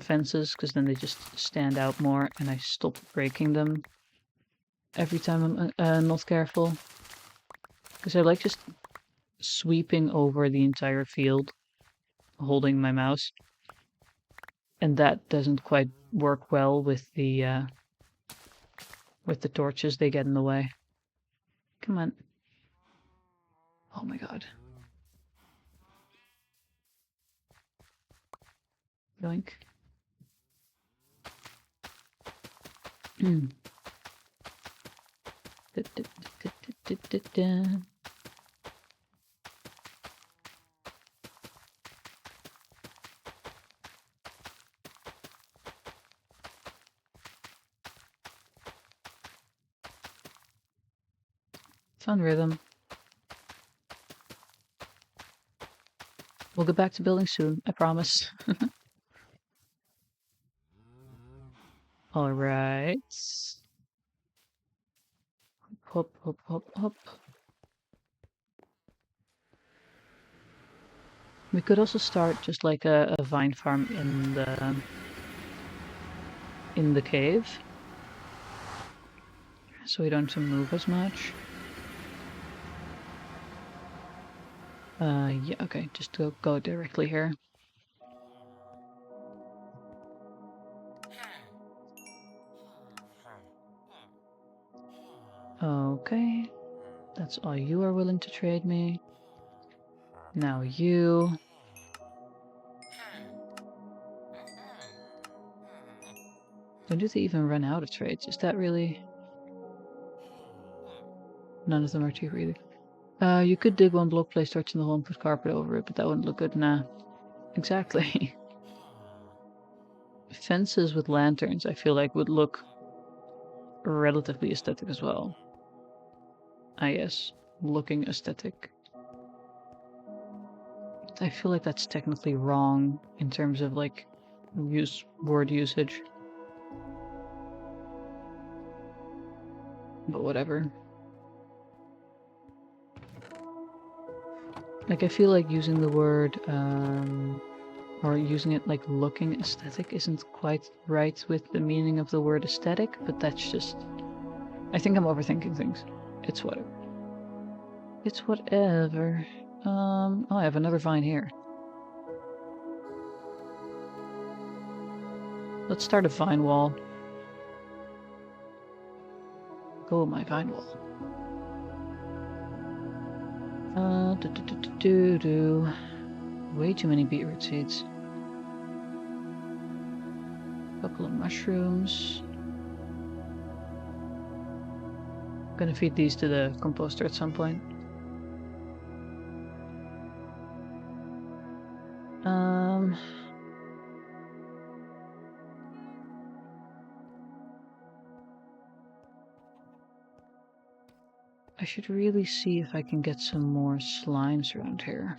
fences, because then they just stand out more and I stop breaking them every time I'm not careful. Because I like just sweeping over the entire field holding my mouse, and that doesn't quite work well with the torches. They get in the way. Come on. Oh my god. Yoink. Fun rhythm. We'll get back to building soon, I promise. Alright. Hop, hop, hop, hop. We could also start just like a vine farm in the cave. So we don't have to move as much. Yeah, okay, just go directly here. Okay, that's all you are willing to trade me. Now you. When do they even run out of trades? Is that really... None of them are too greedy. You could dig one block, place torch in the hole and put carpet over it, but that wouldn't look good. Nah. Exactly. Fences with lanterns, I feel like, would look relatively aesthetic as well. I guess. Looking aesthetic. I feel like that's technically wrong in terms of, like, word usage. But whatever. Like, I feel like using the word, or using it like looking aesthetic isn't quite right with the meaning of the word aesthetic, but that's just... I think I'm overthinking things. It's whatever. It's whatever. Oh, I have another vine here. Let's start a vine wall. Go my vine wall. Way too many beetroot seeds. Couple of mushrooms. Gonna feed these to the composter at some point. I should really see if I can get some more slimes around here.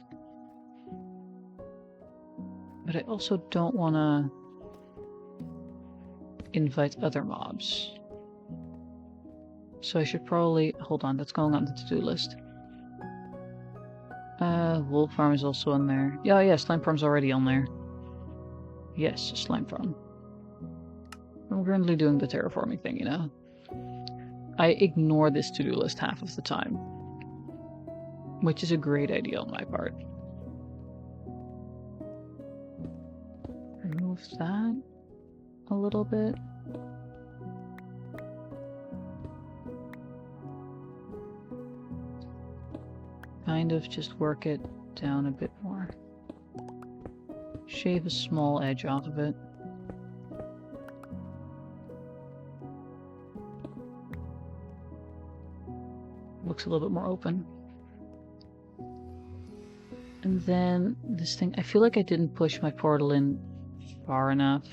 But I also don't want to invite other mobs. So I should probably... Hold on, that's going on the to-do list. Wolf farm is also on there. Yeah, slime farm's already on there. Yes, slime farm. I'm currently doing the terraforming thing, you know? I ignore this to-do list half of the time. Which is a great idea on my part. Remove that a little bit. Kind of just work it down a bit more. Shave a small edge off of it. Looks a little bit more open. And then this thing, I feel like I didn't push my portal in far enough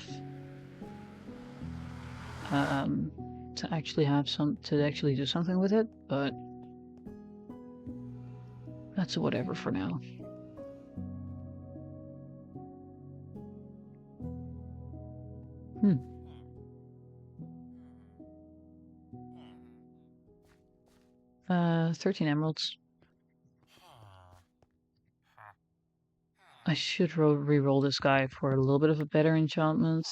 to actually do something with it, but that's a whatever for now. Hmm. 13 emeralds. I should re-roll this guy for a little bit of a better enchantment.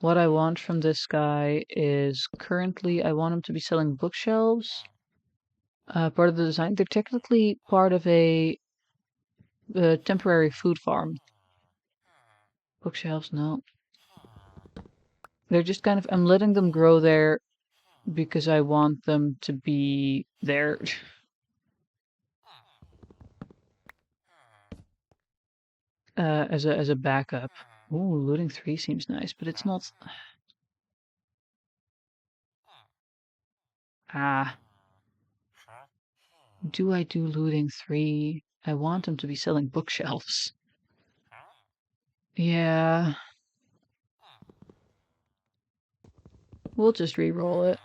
What I want from this guy is currently I want him to be selling bookshelves. Part of the design. They're technically part of a temporary food farm. Bookshelves, no. They're just kind of... I'm letting them grow there because I want them to be there. As a backup. Ooh, looting 3 seems nice, but it's not... Do I do looting 3? I want them to be selling bookshelves. Yeah. We'll just re-roll it.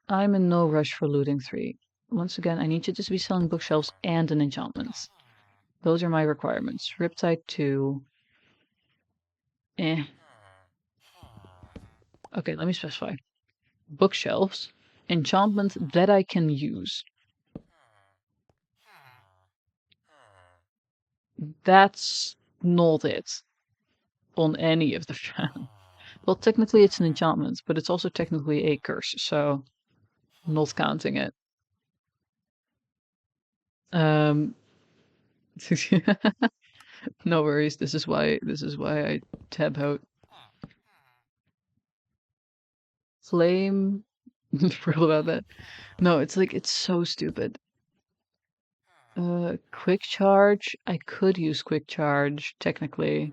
I'm in no rush for looting 3. Once again, I need you to be selling bookshelves and an enchantment. Those are my requirements. Riptide 2. Eh. Okay, let me specify. Bookshelves. Enchantments that I can use. That's not it. On any of the fan. Well, technically it's an enchantment, but it's also technically a curse, so not counting it. No worries. This is why I tab out. Flame. Real about that. No, it's like it's so stupid. Quick charge. I could use quick charge technically.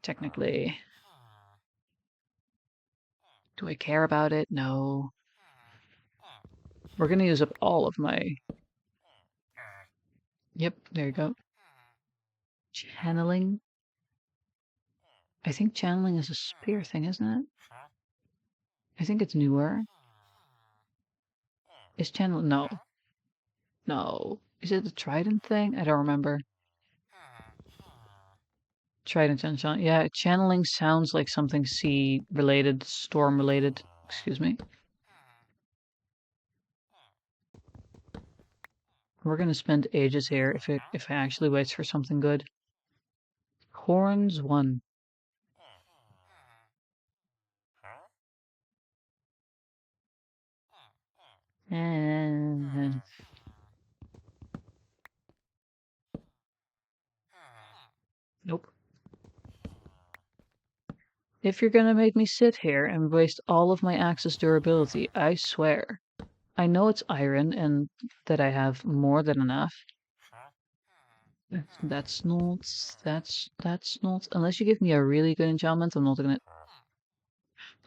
Technically. Do I care about it? No. We're gonna use up all of my. Yep, there you go. Channeling. I think channeling is a spear thing, isn't it? I think it's newer. Is channeling? No. No. Is it the trident thing? I don't remember. Trident enchant. Yeah, channeling sounds like something sea related, storm related. Excuse me. We're gonna spend ages here if it actually waits for something good. Horns 1. And nope. If you're gonna make me sit here and waste all of my axis durability, I swear. I know it's iron and that I have more than enough. That's not. That's not. Unless you give me a really good enchantment, I'm not gonna.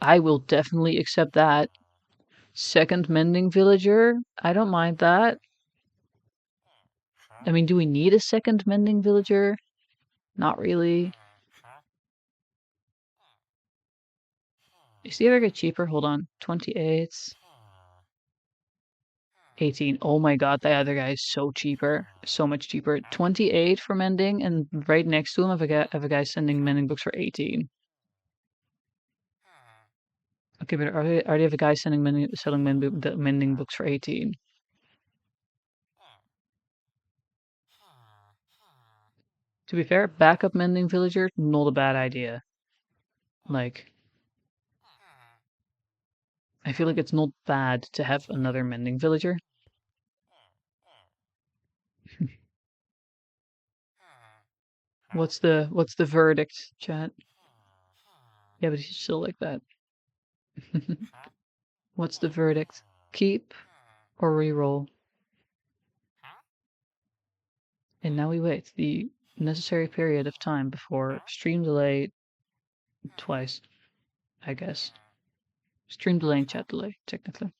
I will definitely accept that. Second mending villager. I don't mind that. I mean, do we need a second mending villager? Not really. Is the other guy cheaper? Hold on. 28. 18. Oh my god, the other guy is so cheaper. So much cheaper. 28 for mending, and right next to him have a guy sending mending books for 18. Okay, but I already have a guy selling mending books for 18. To be fair, backup mending villager, not a bad idea. Like, I feel like it's not bad to have another mending villager. What's the verdict, chat? Yeah, but he's still like that. What's the verdict? Keep or reroll? And now we wait the necessary period of time before stream delay twice, I guess. Stream delay and chat delay, technically.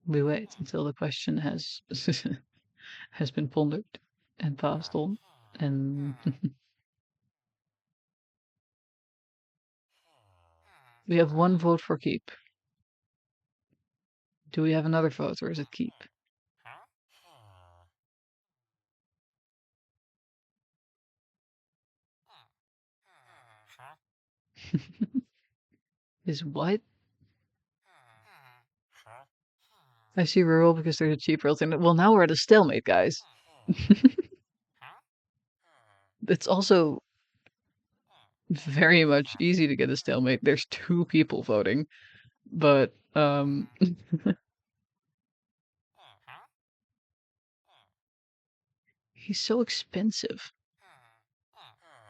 We wait until the question has has been pondered and passed on, and we have one vote for keep. Do we have another vote, or is it keep? Is what? I see rural because there's a cheaper alternative. Well, now we're at a stalemate, guys. It's also very much easy to get a stalemate. There's 2 people voting, but he's so expensive.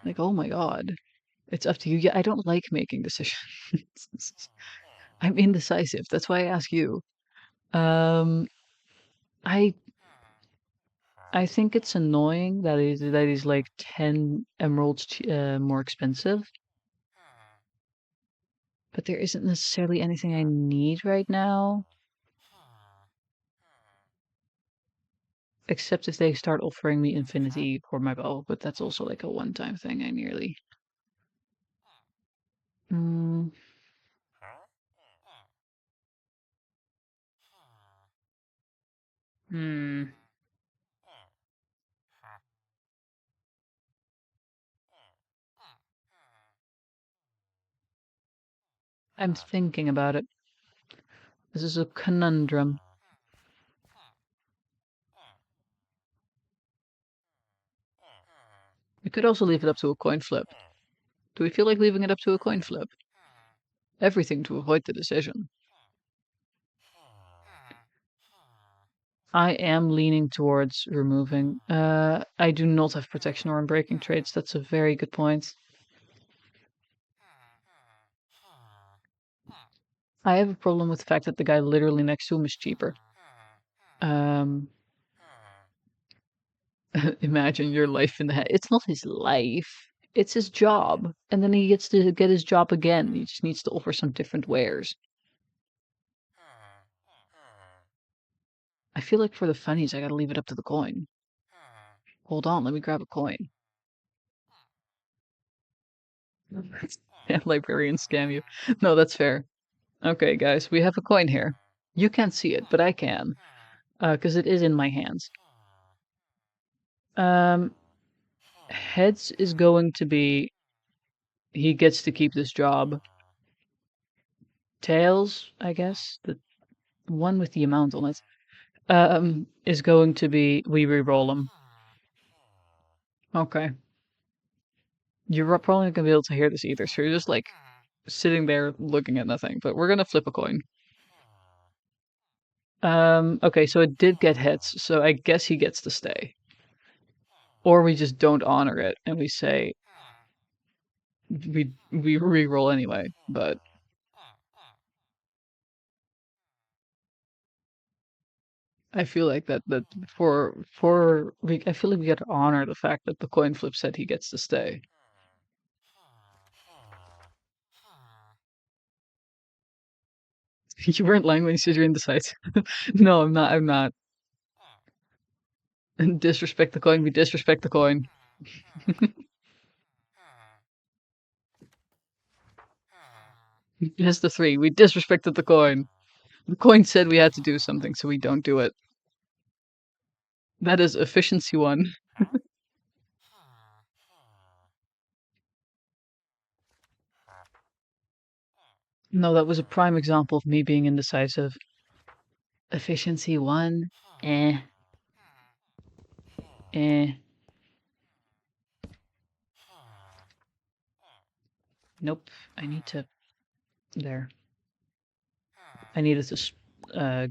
Like, oh my god. It's up to you. Yeah, I don't like making decisions. I'm indecisive. That's why I ask you. Um, I I think it's annoying that he's like 10 emeralds more expensive, but there isn't necessarily anything I need right now, except if they start offering me infinity for my bow. But that's also like a one-time thing. I nearly. Mm, hmm. I'm thinking about it. This is a conundrum. We could also leave it up to a coin flip. Do we feel like leaving it up to a coin flip? Everything to avoid the decision. I am leaning towards removing. I do not have protection or unbreaking traits. That's a very good point. I have a problem with the fact that the guy literally next to him is cheaper. Imagine your life in the head. It's not his life. It's his job. And then he gets to get his job again. He just needs to offer some different wares. I feel like for the funnies, I gotta leave it up to the coin. Hold on, let me grab a coin. Yeah, librarian scam you. No, that's fair. Okay, guys, we have a coin here. You can't see it, but I can. Because it is in my hands. Heads is going to be... He gets to keep this job. Tails, I guess? The one with the amount on it. Is going to be... We re-roll them. Okay. You're probably not going to be able to hear this either, so you're just, like, sitting there looking at nothing. But we're going to flip a coin. Okay, so it did get hits, so I guess he gets to stay. Or we just don't honor it, and we say... We re-roll anyway, but... I feel like that I feel like we gotta honor the fact that the coin flip said he gets to stay. You weren't lying when you said you're indecisive. No, I'm not. Disrespect the coin, we disrespect the coin. Just the 3. We disrespected the coin. The coin said we had to do something, so we don't do it. That is efficiency 1. No, that was a prime example of me being indecisive. Efficiency 1. Eh. Nope. I need to... There. I needed to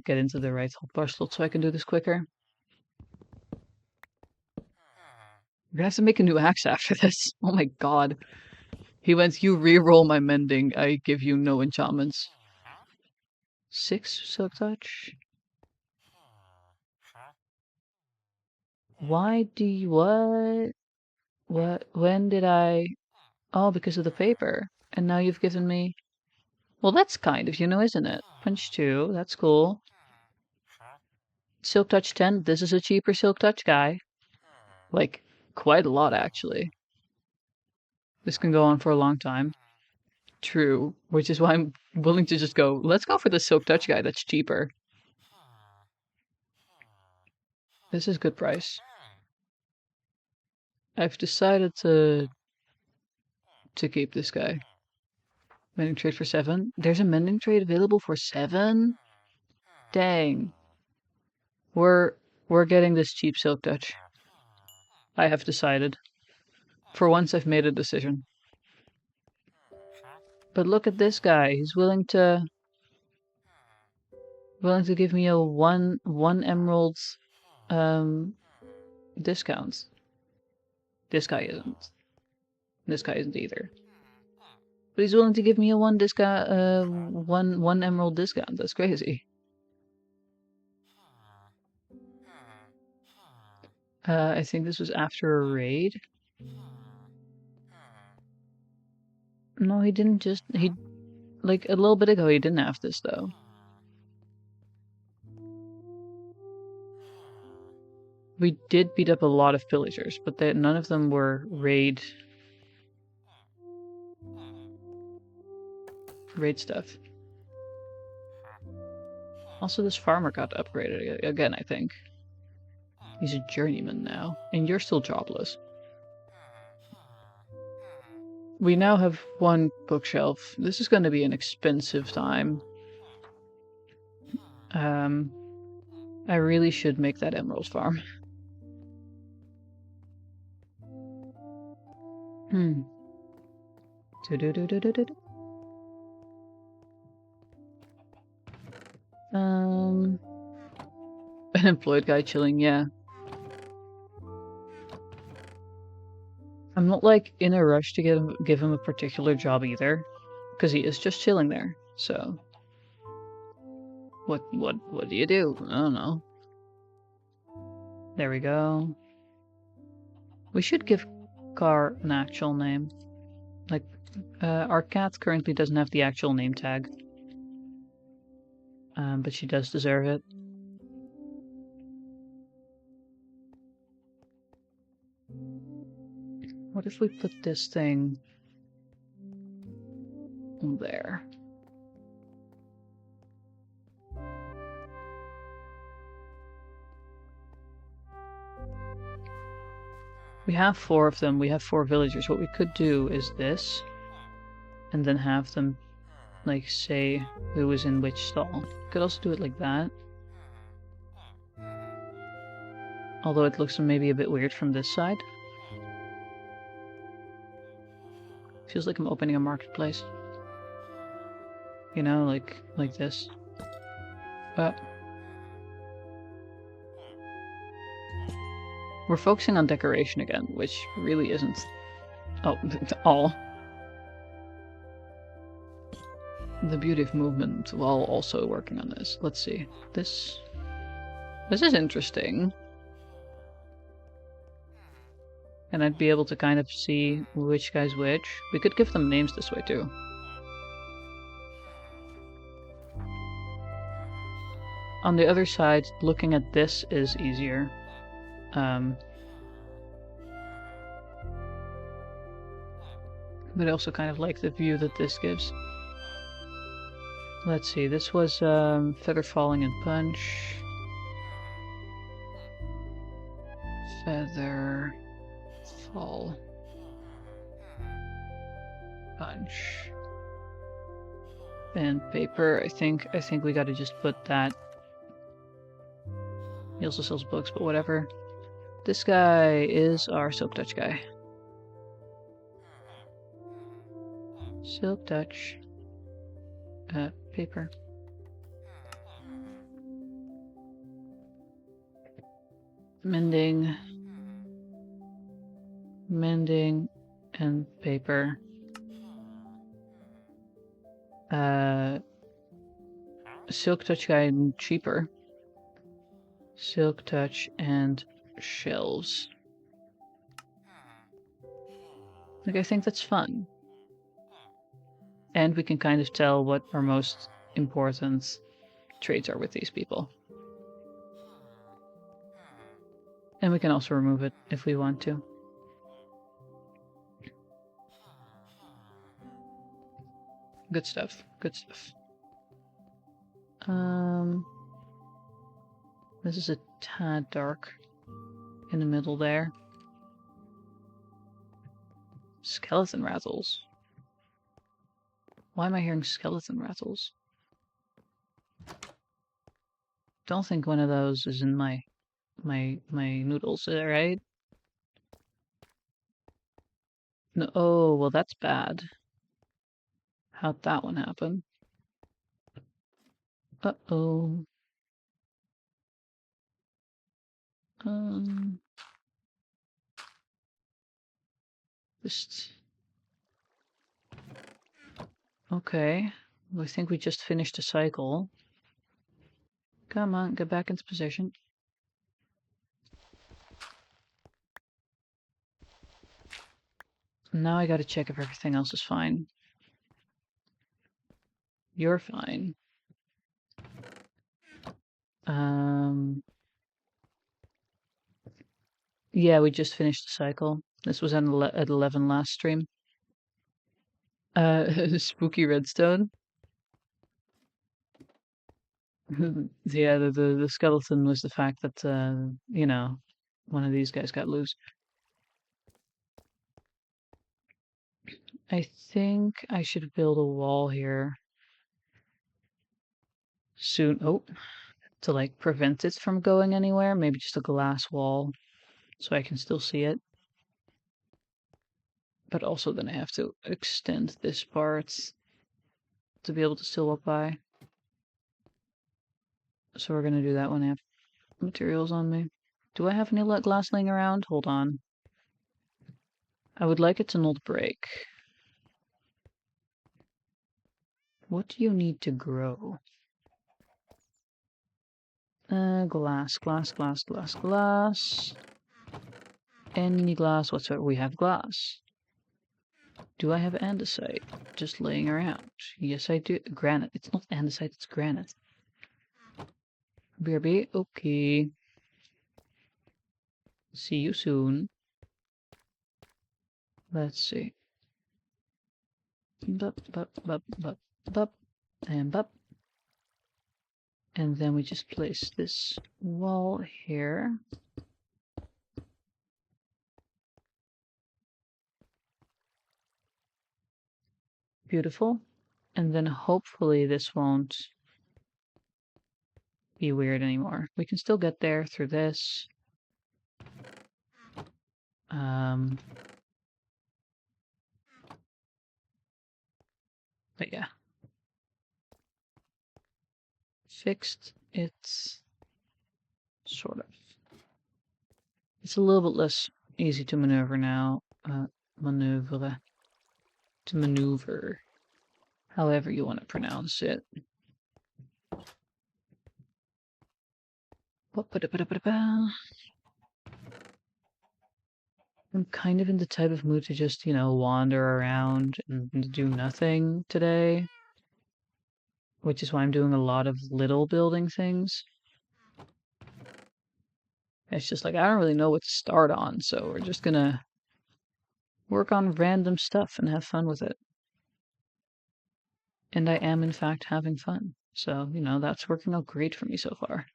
get into the right hotbar slot so I can do this quicker. We're gonna have to make a new axe after this. Oh my god. He went, you re-roll my mending, I give you no enchantments. 6 silk touch? Why do you... What? When did I... Oh, because of the paper. And now you've given me... Well, that's kind of, isn't it? Punch 2, that's cool. Silk touch 10, this is a cheaper silk touch guy. Like, quite a lot, actually. This can go on for a long time. True, which is why I'm willing to just go, let's go for the silk touch guy, that's cheaper. This is good price. I've decided to keep this guy. Mending trade for 7. There's a mending trade available for 7? Dang. We're getting this cheap silk touch. I have decided. For once I've made a decision. But look at this guy. He's willing to give me a one emerald discount. This guy isn't. This guy isn't either. But he's willing to give me a one emerald discount. That's crazy. I think this was after a raid. No, he didn't just... Like, a little bit ago, he didn't have this, though. We did beat up a lot of pillagers, but none of them were raid stuff. Also, this farmer got upgraded again, I think. He's a journeyman now, and you're still jobless. We now have one bookshelf. This is going to be an expensive time. I really should make that emerald farm. Hmm. An employed guy chilling, yeah. I'm not like in a rush to give him a particular job either, because he is just chilling there. So, what do you do? I don't know. There we go. We should give Car an actual name. Like, our cat currently doesn't have the actual name tag, but she does deserve it. What if we put this thing there? We have 4 of them. We have 4 villagers. What we could do is this, and then have them, like, say who is in which stall. Could also do it like that. Although it looks maybe a bit weird from this side. Feels like I'm opening a marketplace. You know, like this. We're focusing on decoration again, which really isn't all. The beauty of movement while also working on this. Let's see. This is interesting. And I'd be able to kind of see which guy's which. We could give them names this way too. On the other side, looking at this is easier. But I also kind of like the view that this gives. Let's see, this was Feather Falling and Punch. Feather Fall. Punch. And paper. I think we gotta just put that. He also sells books, but whatever. This guy is our Silk Touch guy. Silk Touch. Paper. Mending. Mending and paper. Silk Touch guy cheaper. Silk Touch and shelves. Like, I think that's fun. And we can kind of tell what our most important traits are with these people. And we can also remove it if we want to. Good stuff. Good stuff. This is a tad dark in the middle there. Skeleton rattles. Why am I hearing skeleton rattles? Don't think one of those is in my noodles, right? No. Oh, well, that's bad. How'd that one happen? Uh-oh. Just... Okay. I think we just finished a cycle. Come on, get back into position. Now I gotta check if everything else is fine. You're fine. Yeah, we just finished the cycle. This was at 11 last stream. Spooky redstone. Yeah, the skeleton was the fact that, you know, one of these guys got loose. I think I should build a wall here soon. Oh, to like prevent it from going anywhere. Maybe just a glass wall so I can still see it. But also then I have to extend this part to be able to still walk by. So we're gonna do that when I have materials on me. Do I have any glass laying around? Hold on. I would like it to not break. What do you need to grow? Glass, glass, glass, glass, glass. Any glass whatsoever. We have glass. Do I have andesite just laying around? Yes, I do. Granite. It's not andesite, it's granite. BRB, okay. See you soon. Let's see. Bup, bup, bup, bup, bup, and bup. And then we just place this wall here. Beautiful. And then hopefully this won't be weird anymore. We can still get there through this. But yeah. Fixed it. Sort of. It's a little bit less easy to maneuver now. To maneuver. However you want to pronounce it. I'm kind of in the type of mood to just, wander around and do nothing today. Which is why I'm doing a lot of little building things. It's just like, I don't really know what to start on, so we're just gonna work on random stuff and have fun with it. And I am, in fact, having fun. So, that's working out great for me so far.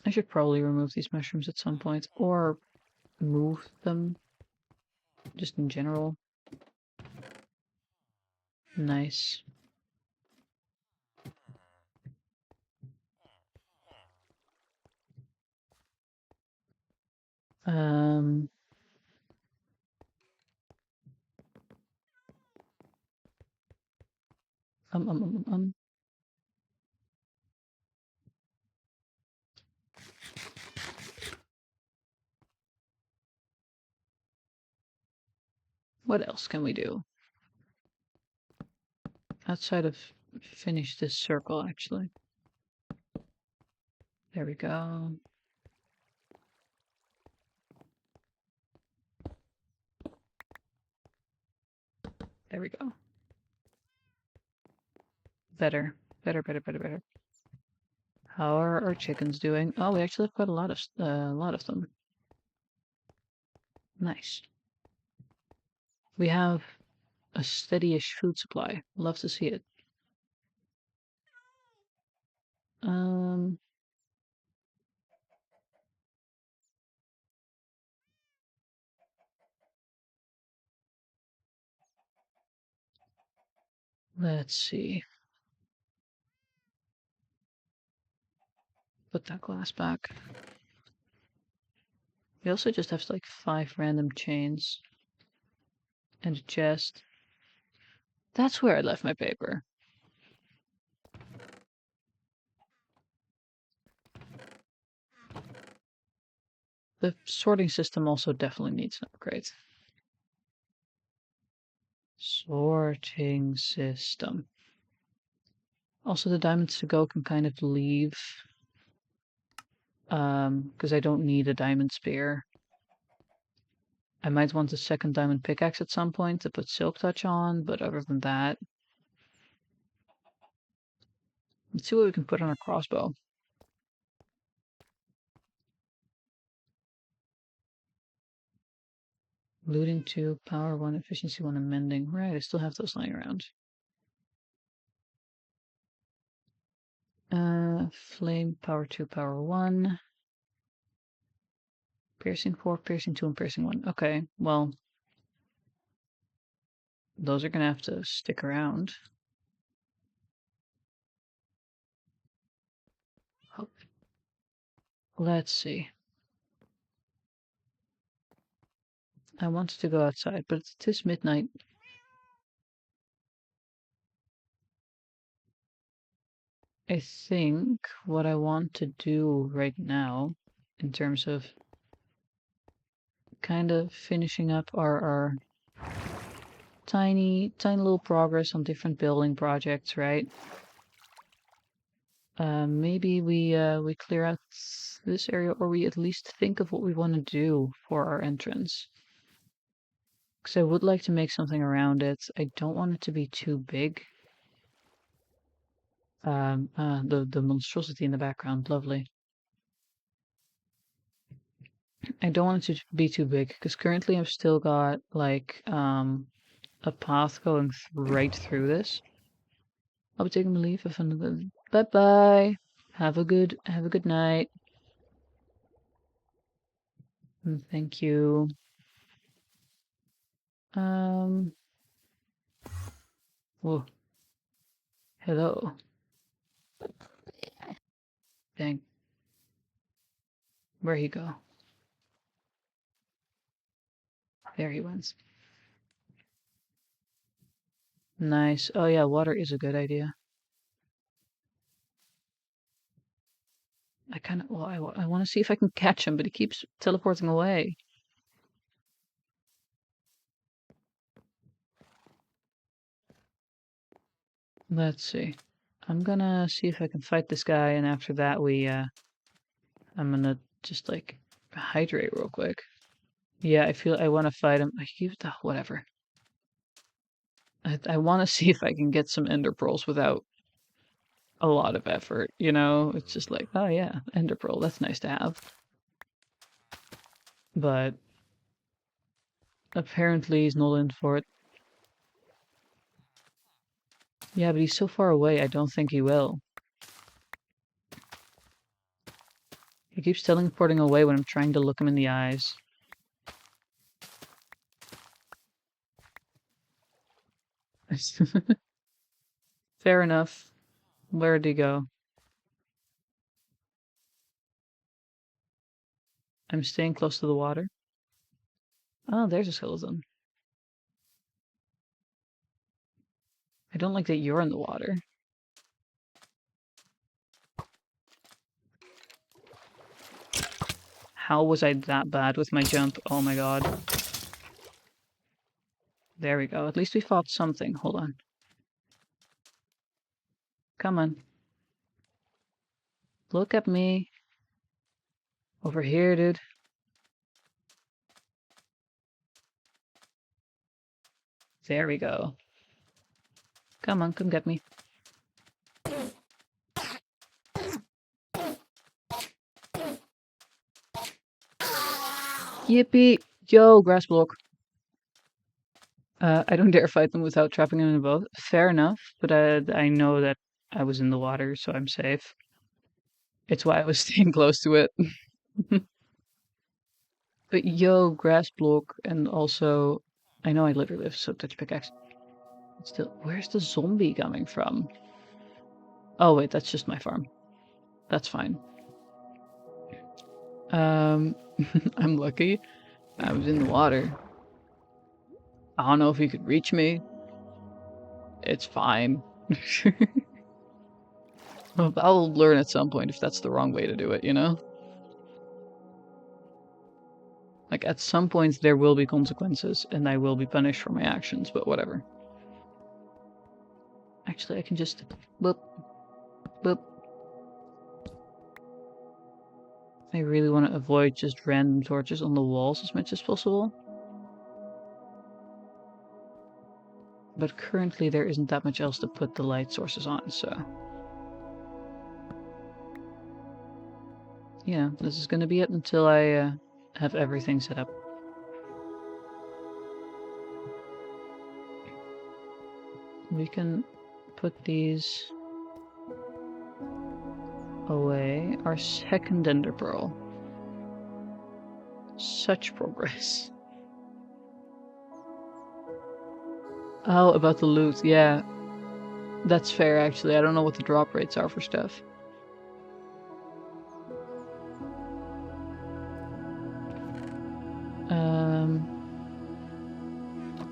I should probably remove these mushrooms at some point, or move them, just in general. Nice. Um... What else can we do? Outside of finish this circle, actually. There we go. There we go. Better. Better, better, better, better. How are our chickens doing? Oh, we actually have quite a lot of them. Nice. We have a steady-ish food supply. Love to see it. Let's see. Put that glass back. We also just have like 5 random chains. And a chest. That's where I left my paper. The sorting system also definitely needs an upgrade. Sorting system. Also, the diamonds to go can kind of leave. Because I don't need a diamond spear. I might want a second diamond pickaxe at some point to put silk touch on, but other than that, let's see what we can put on our crossbow. Looting 2, power 1, efficiency 1, and mending. Right, I still have those lying around. Flame, power 2, power 1. Piercing 4, piercing 2, and piercing 1. Okay, well, those are gonna have to stick around. Oh. Let's see. I wanted to go outside, but it is midnight. I think what I want to do right now, in terms of kind of finishing up our tiny little progress on different building projects, right? Maybe we clear out this area, or we at least think of what we want to do for our entrance. Because I would like to make something around it. I don't want it to be too big. The monstrosity in the background, lovely. I don't want it to be too big, because currently I've still got like a path going right through this. I'll be taking my leave. Have fun. Bye bye. Have a good night. Thank you. Whoa. Hello. Dang. Where'd he go? There he went. Nice. Oh yeah, water is a good idea. I kind of, well, I want to see if I can catch him, but he keeps teleporting away. Let's see. I'm gonna see if I can fight this guy, and after that I'm gonna just like hydrate real quick. Yeah, I feel I want to fight him. I keep whatever. I want to see if I can get some ender pearls without a lot of effort, you know? It's just like, oh yeah, ender pearl, that's nice to have. But apparently he's not in for it. Yeah, but he's so far away, I don't think he will. He keeps teleporting away when I'm trying to look him in the eyes. Fair enough. Where'd he go? I'm staying close to the water. Oh, there's a skeleton. I don't like that you're in the water. How was I that bad with my jump? Oh my god. There we go. At least we fought something. Hold on. Come on. Look at me. Over here, dude. There we go. Come on, come get me. Yippee! Yo, grass block. I don't dare fight them without trapping them in a boat. Fair enough, but I know that I was in the water, so I'm safe. It's why I was staying close to it. But yo, grass block, and also, I know I literally have so touch pickaxe. Still, where's the zombie coming from? Oh wait, that's just my farm. That's fine. I'm lucky. I was in the water. I don't know if he could reach me. It's fine. I'll learn at some point if that's the wrong way to do it, you know? Like, at some point there will be consequences, and I will be punished for my actions, but whatever. Actually, I can just... boop. Boop. I really want to avoid just random torches on the walls as much as possible. But currently there isn't that much else to put the light sources on, so... yeah, this is gonna be it until I have everything set up. We can put these away our second ender pearl. Such progress. Oh, about the loot, yeah. That's fair, actually. I don't know what the drop rates are for stuff.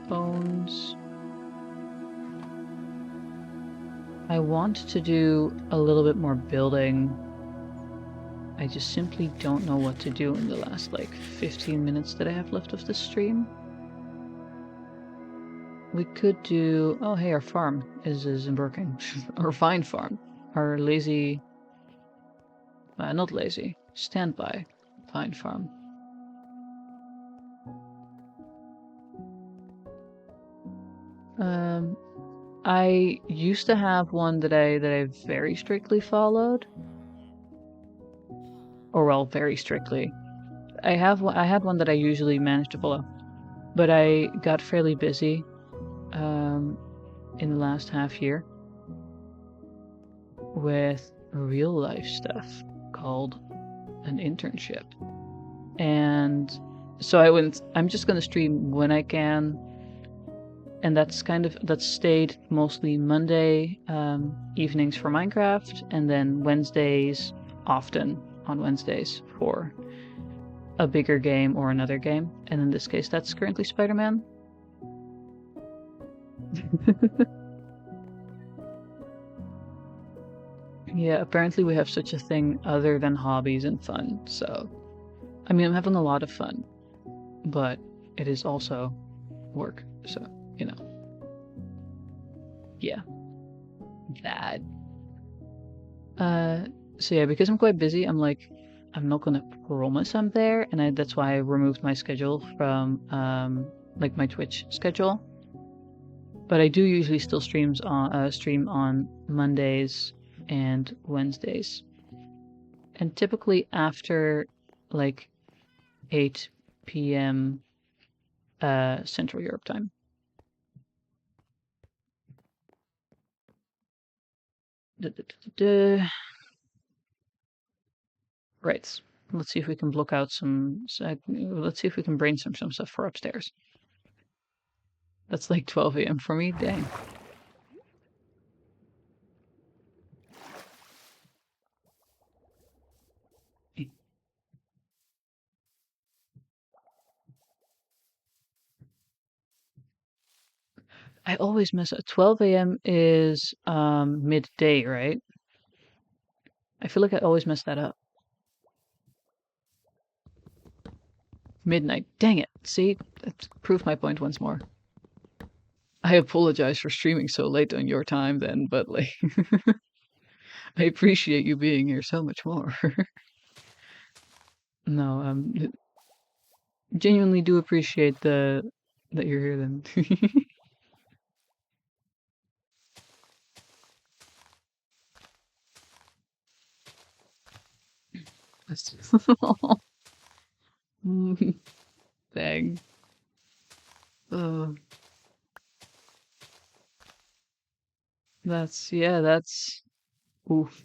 Bones. I want to do a little bit more building. I just simply don't know what to do in the last, like, 15 minutes that I have left of this stream. We could do... Oh, hey, our farm is working. Our vine farm. Our lazy... not lazy. Standby vine farm. I used to have one that I very strictly followed. Or well, very strictly. I had one that I usually managed to follow, but I got fairly busy in the last half year with real life stuff called an internship. And so I'm just gonna stream when I can. And that's stayed mostly Monday evenings for Minecraft, and then Wednesdays, often on Wednesdays, for a bigger game or another game. And in this case, that's currently Spider-Man. Yeah, apparently we have such a thing other than hobbies and fun, so... I mean, I'm having a lot of fun, but it is also work, so, you know. Yeah. That. So yeah, because I'm quite busy, I'm like, I'm not gonna promise I'm there, and that's why I removed my schedule from, like my Twitch schedule. But I do usually still stream on Mondays and Wednesdays. And typically after, like, 8 p.m. Central Europe time. Right. Let's see if we can block out some... let's see if we can brainstorm some stuff for upstairs. That's like 12 a.m. for me? Dang. I always mess up. 12 a.m. is midday, right? I feel like I always mess that up. Midnight. Dang it. See? That proved my point once more. I apologize for streaming so late on your time then, but like... I appreciate you being here so much more. No, genuinely do appreciate that you're here then. Dang. That's oof.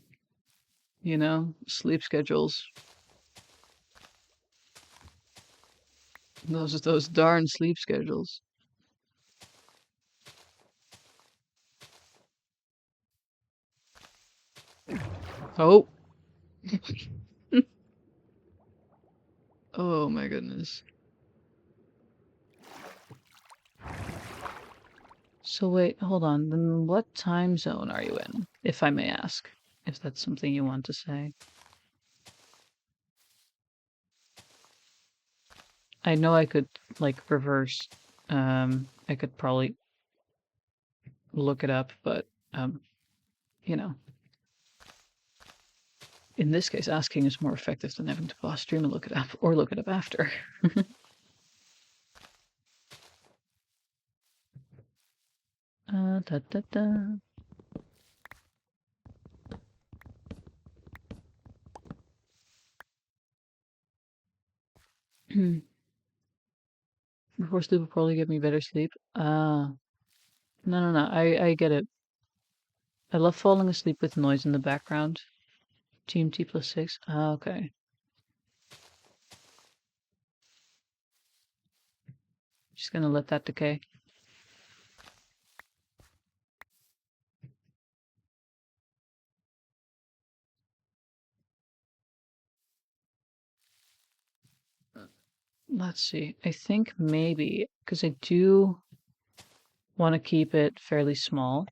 You know, sleep schedules. Those darn sleep schedules. Oh. Oh my goodness. So wait, hold on. Then what time zone are you in, if I may ask? If that's something you want to say. I know I could, like, reverse. I could probably look it up, but, you know. In this case, asking is more effective than having to pause stream and look it up, or look it up after. Da, da, da. Before sleep will probably give me better sleep. No, I get it. I love falling asleep with noise in the background. GMT plus 6. Ah, okay. Just gonna let that decay. Let's see. I think maybe, because I do want to keep it fairly small.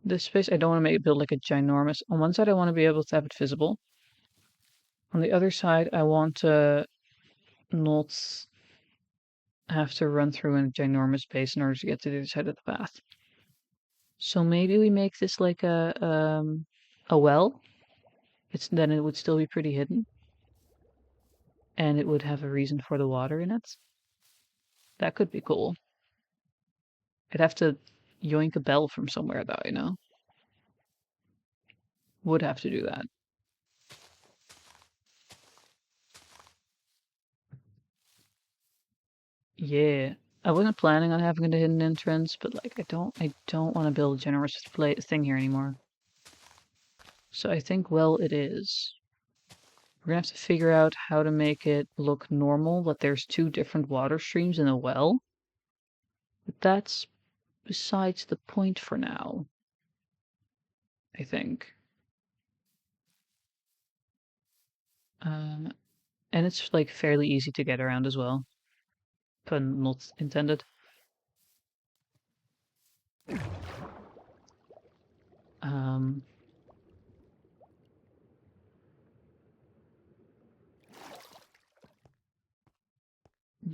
This space, I don't want to make it build like a ginormous. On one side, I want to be able to have it visible. On the other side, I want to not have to run through a ginormous space in order to get to the other side of the path. So maybe we make this like a well. Then it would still be pretty hidden, and it would have a reason for the water in it. That could be cool. I'd have to yoink a bell from somewhere though, you know? Would have to do that. Yeah. I wasn't planning on having a hidden entrance, but like I don't want to build a generous thing here anymore. So I think well it is. We're gonna have to figure out how to make it look normal, that there's two different water streams in a well. But that's besides the point for now, I think. Uh, and it's like fairly easy to get around as well. Pun not intended. Um,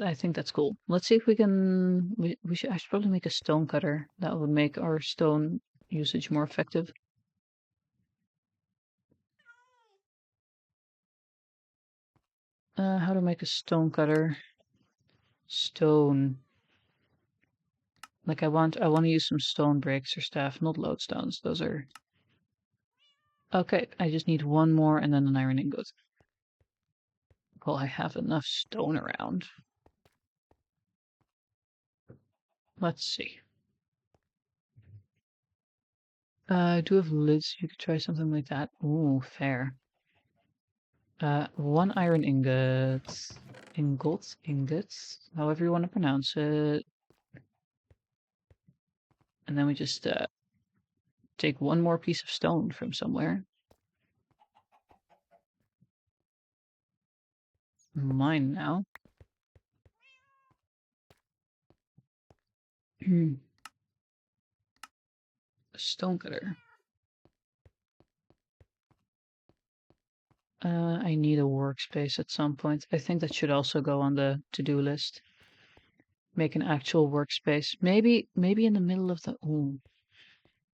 I think that's cool. Let's see if we can. I should probably make a stone cutter. That would make our stone usage more effective. How to make a stone cutter? Stone. Like I want to use some stone bricks or stuff, not lodestones. Those are okay. I just need one more and then an iron ingot. Well, I have enough stone around. Let's see. I do have lids. You could try something like that. Ooh, fair. One iron ingots, however you want to pronounce it. And then we just take one more piece of stone from somewhere. Mine now. Stone cutter. I need a workspace at some point. I think that should also go on the to-do list. Make an actual workspace. Maybe in the middle of the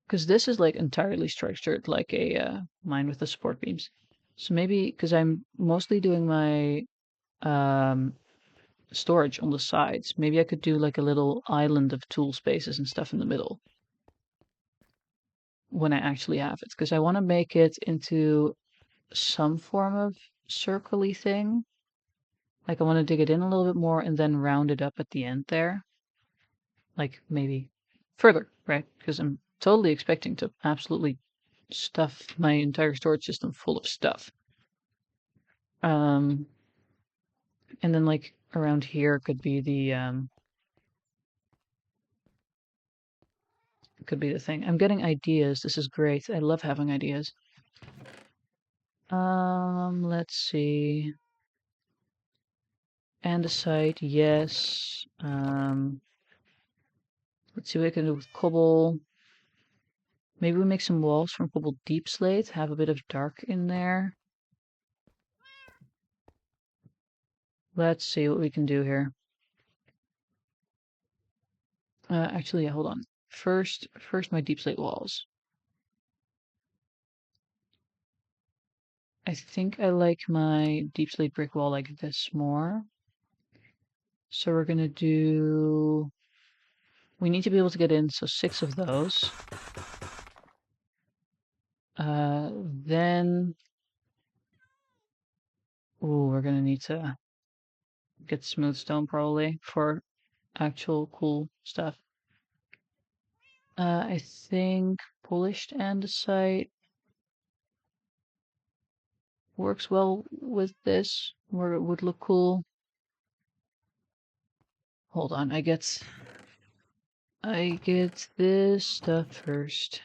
because this is like entirely structured like a mine with the support beams. So maybe because I'm mostly doing my um storage on the sides, maybe I could do like a little island of tool spaces and stuff in the middle when I actually have it, because I want to make it into some form of circly thing. Like I want to dig it in a little bit more and then round it up at the end there. Like maybe further, right? Because I'm totally expecting to absolutely stuff my entire storage system full of stuff. Um, and then like around here could be the thing. I'm getting ideas. This is great. I love having ideas. Let's see. Andesite, yes. Let's see what I can do with cobble. Maybe we make some walls from cobble deep slate, have a bit of dark in there. Let's see what we can do here. Actually, yeah, hold on. First my deep slate walls. I think I like my deep slate brick wall like this more. So we're gonna do. We need to be able to get in, so 6 of those. Then. Ooh, we're gonna need to get smooth stone probably for actual cool stuff. I think polished andesite. works well with this, where it would look cool. Hold on, I get this stuff first.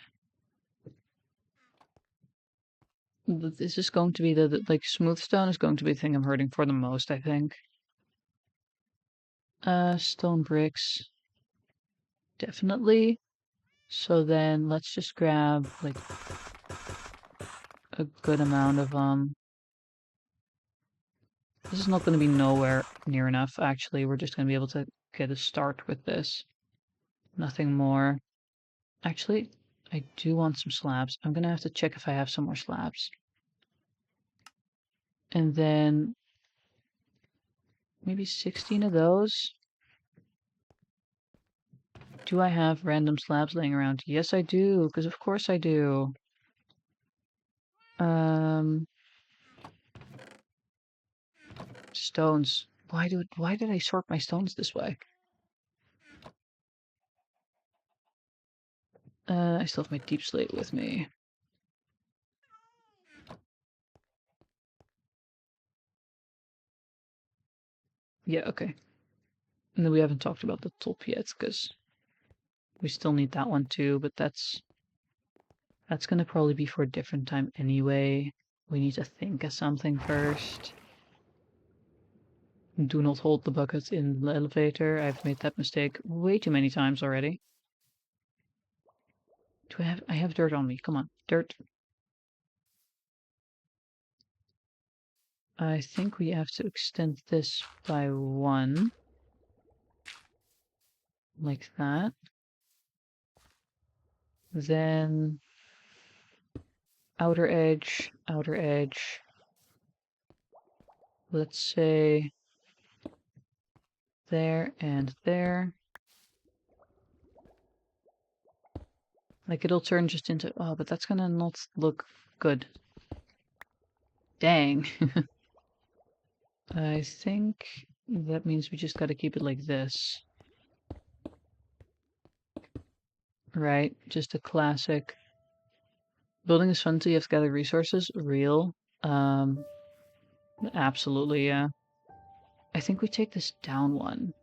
This is going to be the like smooth stone is going to be the thing I'm hurting for the most, I think. Stone bricks. Definitely. So then let's just grab like a good amount of this is not going to be nowhere near enough, actually. We're just going to be able to get a start with this. Nothing more. Actually, I do want some slabs. I'm going to have to check if I have some more slabs. And then maybe 16 of those. Do I have random slabs laying around? Yes, I do, because of course I do. Stones. Why did I sort my stones this way? I still have my deep slate with me. Yeah, okay. And then we haven't talked about the top yet, because we still need that one too, but that's gonna probably be for a different time anyway. We need to think of something first. Do not hold the bucket in the elevator. I've made that mistake way too many times already. I have dirt on me. Come on, dirt. I think we have to extend this by 1. Like that. Then outer edge, outer edge. Let's say there and there. Like it'll turn just into, oh, but that's gonna not look good. Dang. I think that means we just gotta keep it like this. Right? Just a classic. Building is fun so you have to gather resources. Real. Absolutely, yeah. I think we take this down 1.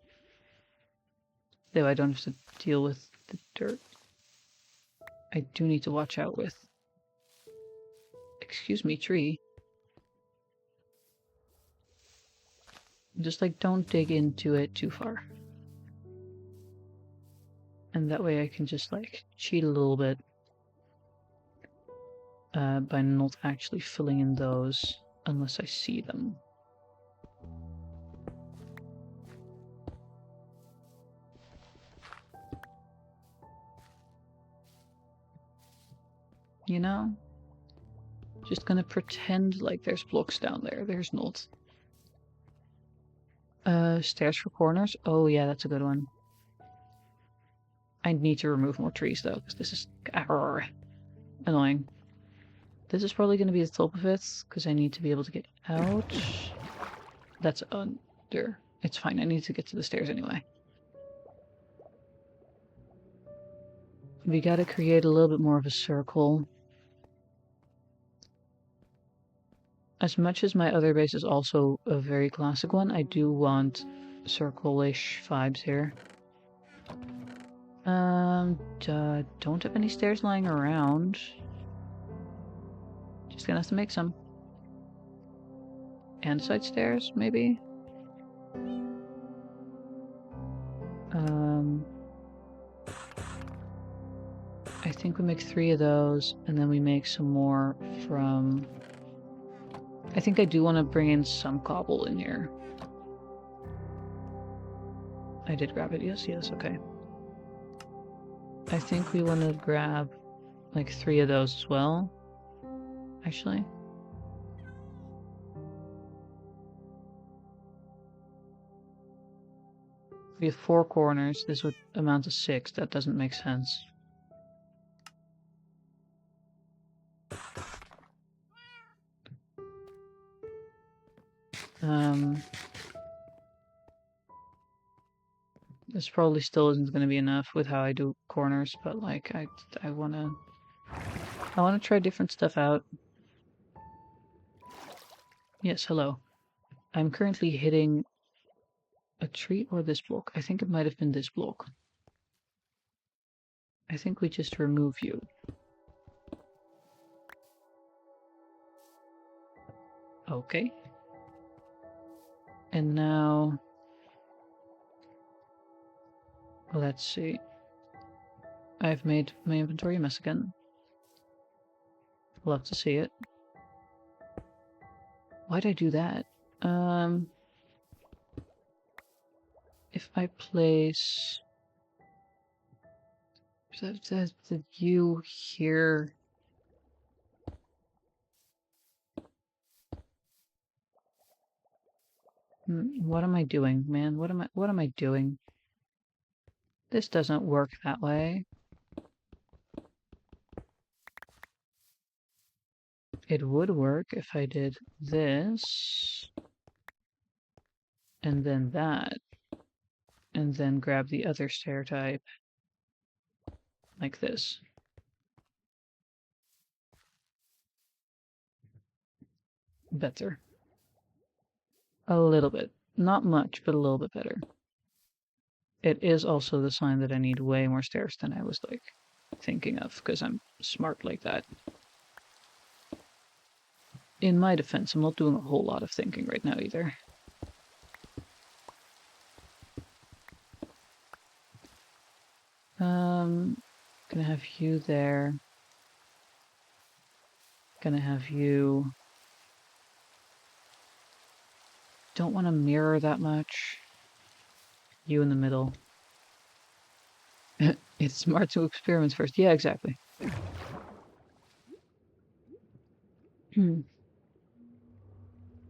Though I don't have to deal with the dirt. I do need to watch out with. Excuse me, tree. Just like don't dig into it too far. And that way I can just like cheat a little bit by not actually filling in those unless I see them. You know? Just gonna pretend like there's blocks down there. There's not. Stairs for corners? Oh yeah, that's a good one. I need to remove more trees though, because this is annoying. This is probably gonna be the top of it, because I need to be able to get out. That's under. It's fine, I need to get to the stairs anyway. We gotta create a little bit more of a circle. As much as my other base is also a very classic one, I do want circle-ish vibes here. Don't have any stairs lying around. Just gonna have to make some. Andesite stairs, maybe? I think we make 3 of those, and then we make some more from... I think I do want to bring in some cobble in here. I did grab it, yes, okay. I think we want to grab like 3 of those as well, actually. We have 4 corners, this would amount to 6, that doesn't make sense. This probably still isn't going to be enough with how I do corners, but like I want to try different stuff out. Yes, hello. I'm currently hitting a tree or this block. I think it might have been this block. I think we just remove you. Okay. And now, let's see. I've made my inventory a mess again. Love to see it. Why'd I do that? If I place the you here. What am I doing, man? What am I doing? This doesn't work that way. It would work if I did this, and then that, and then grab the other stair type, like this. Better. A little bit. Not much, but a little bit better. It is also the sign that I need way more stairs than I was, like, thinking of, because I'm smart like that. In my defense, I'm not doing a whole lot of thinking right now either. Gonna have you there. Gonna have you. Don't want to mirror that much. You in the middle. It's smart to experiment first. Yeah, exactly.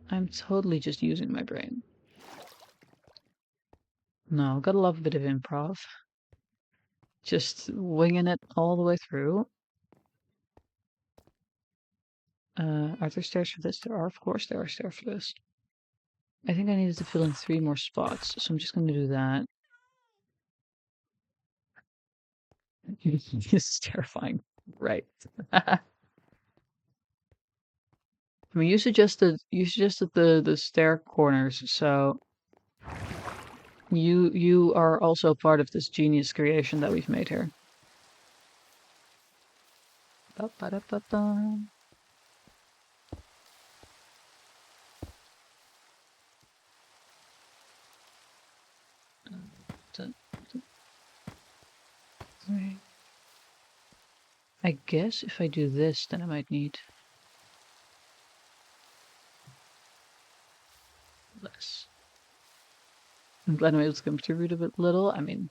I'm totally just using my brain. No, gotta love a bit of improv. Just winging it all the way through. Are there stairs for this? There are, of course, there are stairs for this. I think I needed to fill in 3 more spots, so I'm just going to do that. This is terrifying. Right. I mean, you suggested the stair corners, so you are also part of this genius creation that we've made here. Ba-ba-da-ba-ba. I guess if I do this, then I might need less. I'm glad I'm able to contribute a bit little. I mean,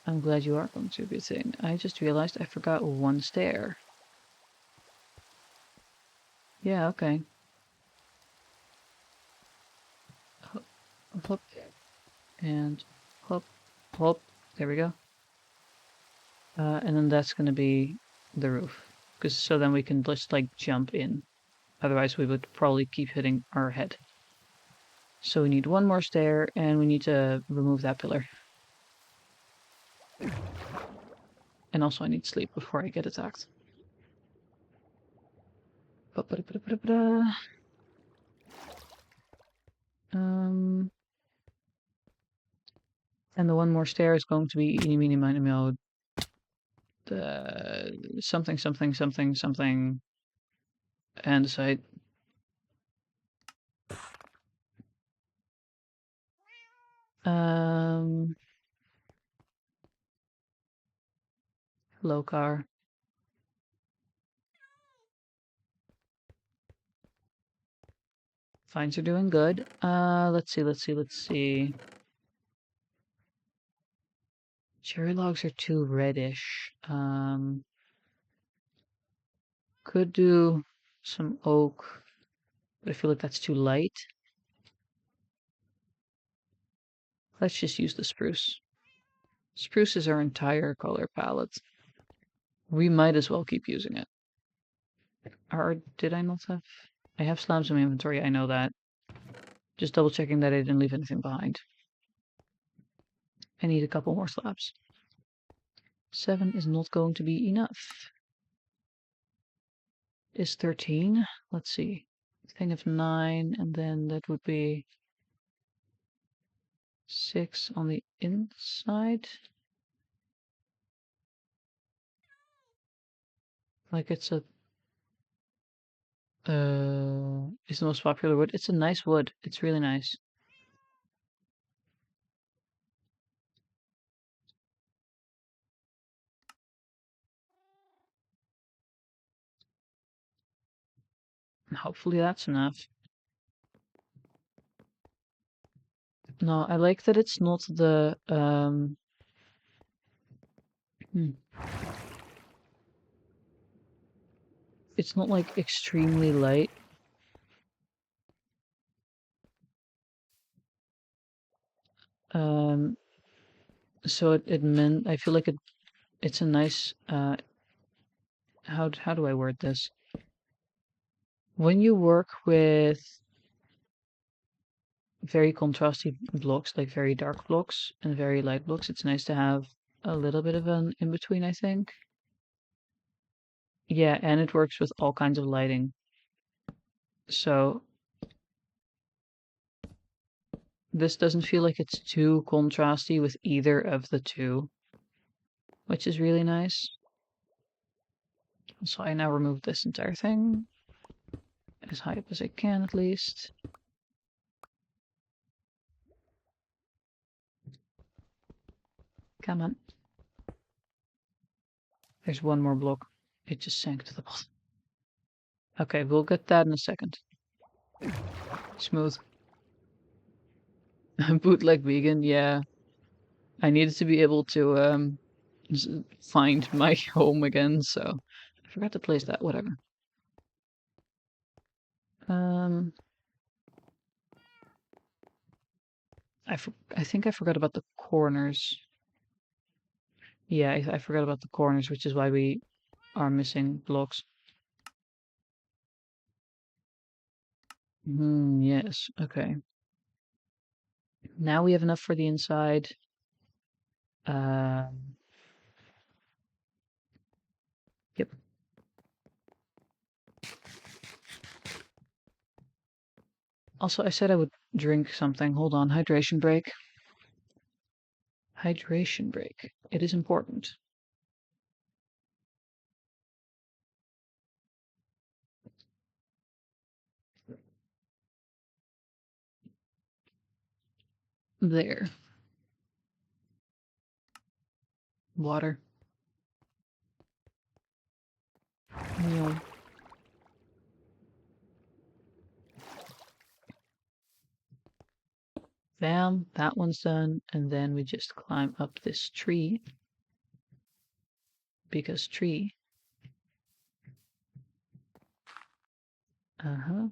I'm glad you are contributing. I just realized I forgot 1 stair. Yeah, okay. Hop, hop, and hop, hop. There we go. And then that's gonna be the roof. Because so then we can just like jump in. Otherwise we would probably keep hitting our head. So we need 1 more stair and we need to remove that pillar. And also I need sleep before I get attacked. And the 1 more stair is going to be eeny meeny miny mo something something something something and the site. Hello car. Vines are doing good. Let's see. Cherry logs are too reddish. Could do some oak, but I feel like that's too light. Let's just use the spruce. Spruce is our entire color palette. We might as well keep using it. Or did I not have? I have slabs in my inventory, I know that. Just double checking that I didn't leave anything behind. I need a couple more slabs. 7 is not going to be enough. is 13. Let's see. Thing of 9, and then that would be 6 on the inside. Like it's a it's the most popular wood. It's a nice wood. It's really nice. Hopefully that's enough. No, I like that it's not the it's not like extremely light. So it meant I feel like it's a nice how do I word this? When you work with very contrasty blocks, like very dark blocks and very light blocks, it's nice to have a little bit of an in between, I think. Yeah, and it works with all kinds of lighting. So this doesn't feel like it's too contrasty with either of the two, which is really nice. So I now remove this entire thing as high up as I can, at least. Come on. There's one more block. It just sank to the bottom. Okay, we'll get that in a second. Smooth. Bootleg vegan, yeah. I needed to be able to find my home again, so I forgot to place that, whatever. Um, I think I forgot about the corners. Yeah, I forgot about the corners, which is why we are missing blocks. Yes, okay. Now we have enough for the inside. Um, yep. Also, I said I would drink something. Hold on, hydration break. Hydration break. It is important. There. Water. Meal. Bam, that one's done. And then we just climb up this tree. Because tree. Uh-huh.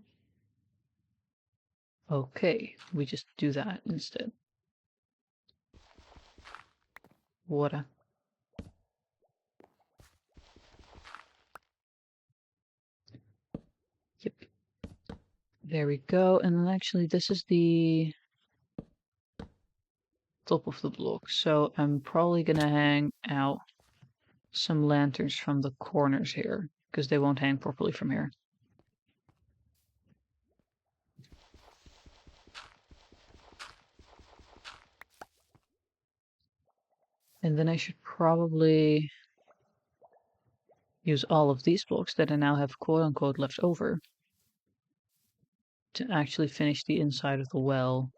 Okay, we just do that instead. Water. Yep. There we go. And then actually this is the top of the block. So I'm probably gonna hang out some lanterns from the corners here because they won't hang properly from here. And then I should probably use all of these blocks that I now have quote unquote left over to actually finish the inside of the well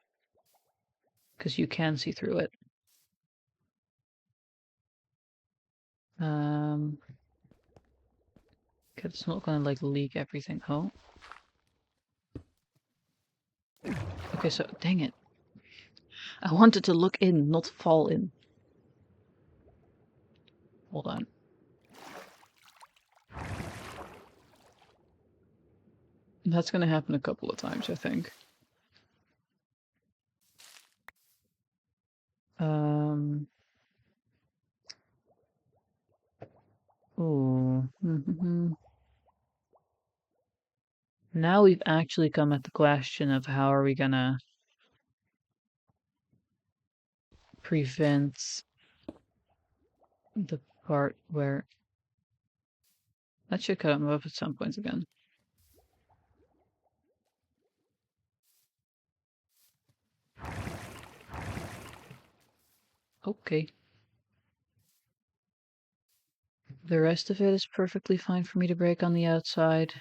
because you can see through it. Okay, it's not gonna like leak everything. Oh. Okay, so dang it. I wanted to look in, not fall in. Hold on. That's gonna happen a couple of times, I think. Ooh. Now we've actually come at the question of how are we gonna prevent the part where That should come up at some point again. Okay. The rest of it is perfectly fine for me to break on the outside.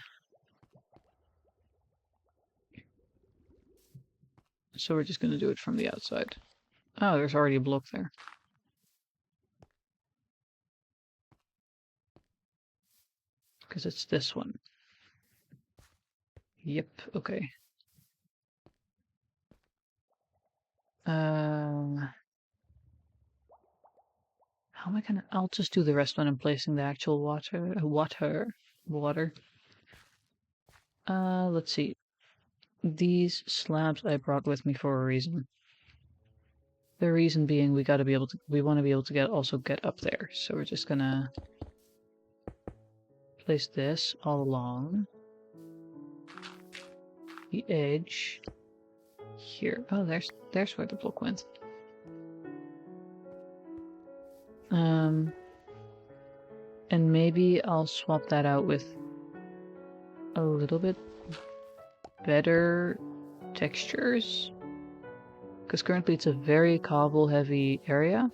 So we're just going to do it from the outside. Oh, there's already a block there. Because it's this one. Yep, okay. How am I gonna... I'll just do the rest when I'm placing the actual water. Let's see. These slabs I brought with me for a reason. The reason being we want to be able to also get up there. So we're just gonna place this all along the edge here. Oh, there's where the block went. And maybe I'll swap that out with a little bit better textures, because currently it's a very cobble heavy area,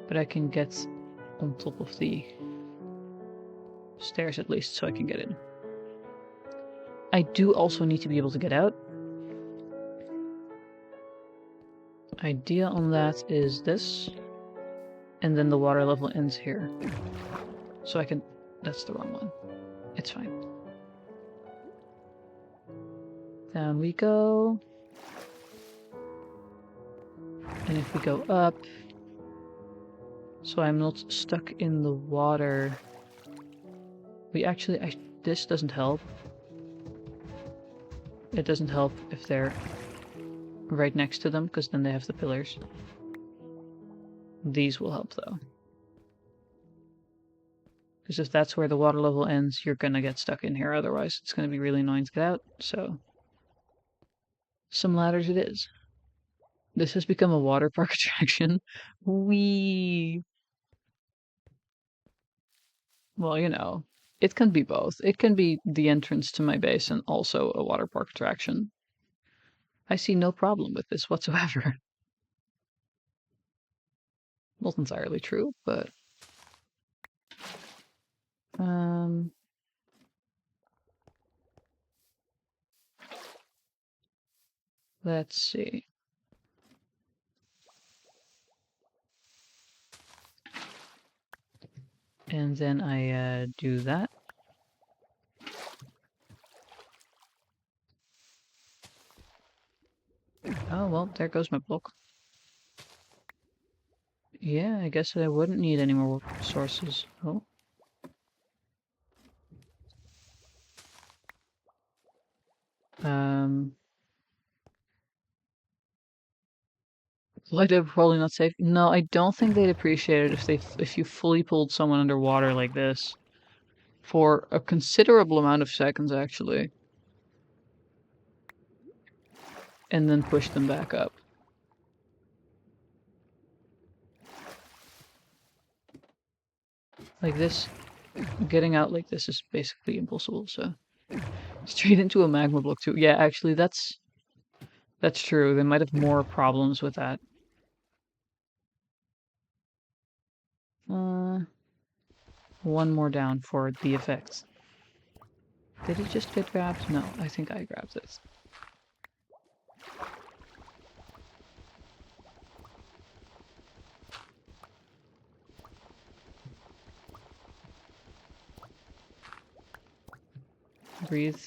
but I can get on top of the stairs at least so I can get in. I do also need to be able to get out. Idea on that is this, and then the water level ends here. So I can... That's the wrong one. It's fine. Down we go. And if we go up, so I'm not stuck in the water. We actually... this doesn't help. It doesn't help if they're right next to them, because then they have the pillars. These will help though. Because if that's where the water level ends, you're gonna get stuck in here, otherwise it's gonna be really annoying to get out, so... Some ladders it is. This has become a water park attraction. Whee! Well, you know, it can be both. It can be the entrance to my base and also a water park attraction. I see no problem with this whatsoever. Not entirely true, but... Let's see. And then I do that. Oh, well, there goes my block. Yeah, I guess I wouldn't need any more sources. Oh. Why they're probably not safe? No, I don't think they'd appreciate it if you fully pulled someone underwater like this. For a considerable amount of seconds, actually. And then push them back up. Like this, getting out like this is basically impossible, so... Straight into a magma block too. Yeah, actually, that's true. They might have more problems with that. One more down for the effects. Did it just get grabbed? No, I think I grabbed it. Breathe.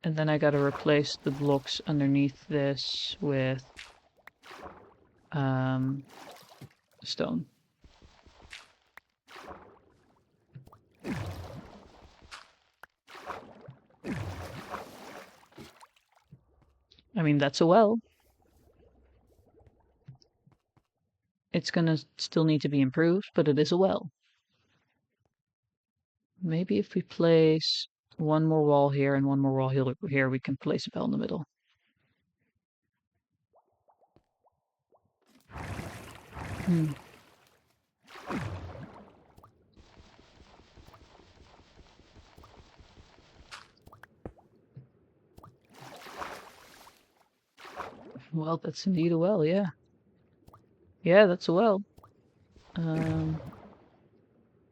And then I gotta replace the blocks underneath this with stone. I mean, that's a well. It's gonna still need to be improved, but it is a well. Maybe if we place one more wall here and one more wall here, we can place a bell in the middle. Well, that's indeed a well, yeah. Yeah, that's a well.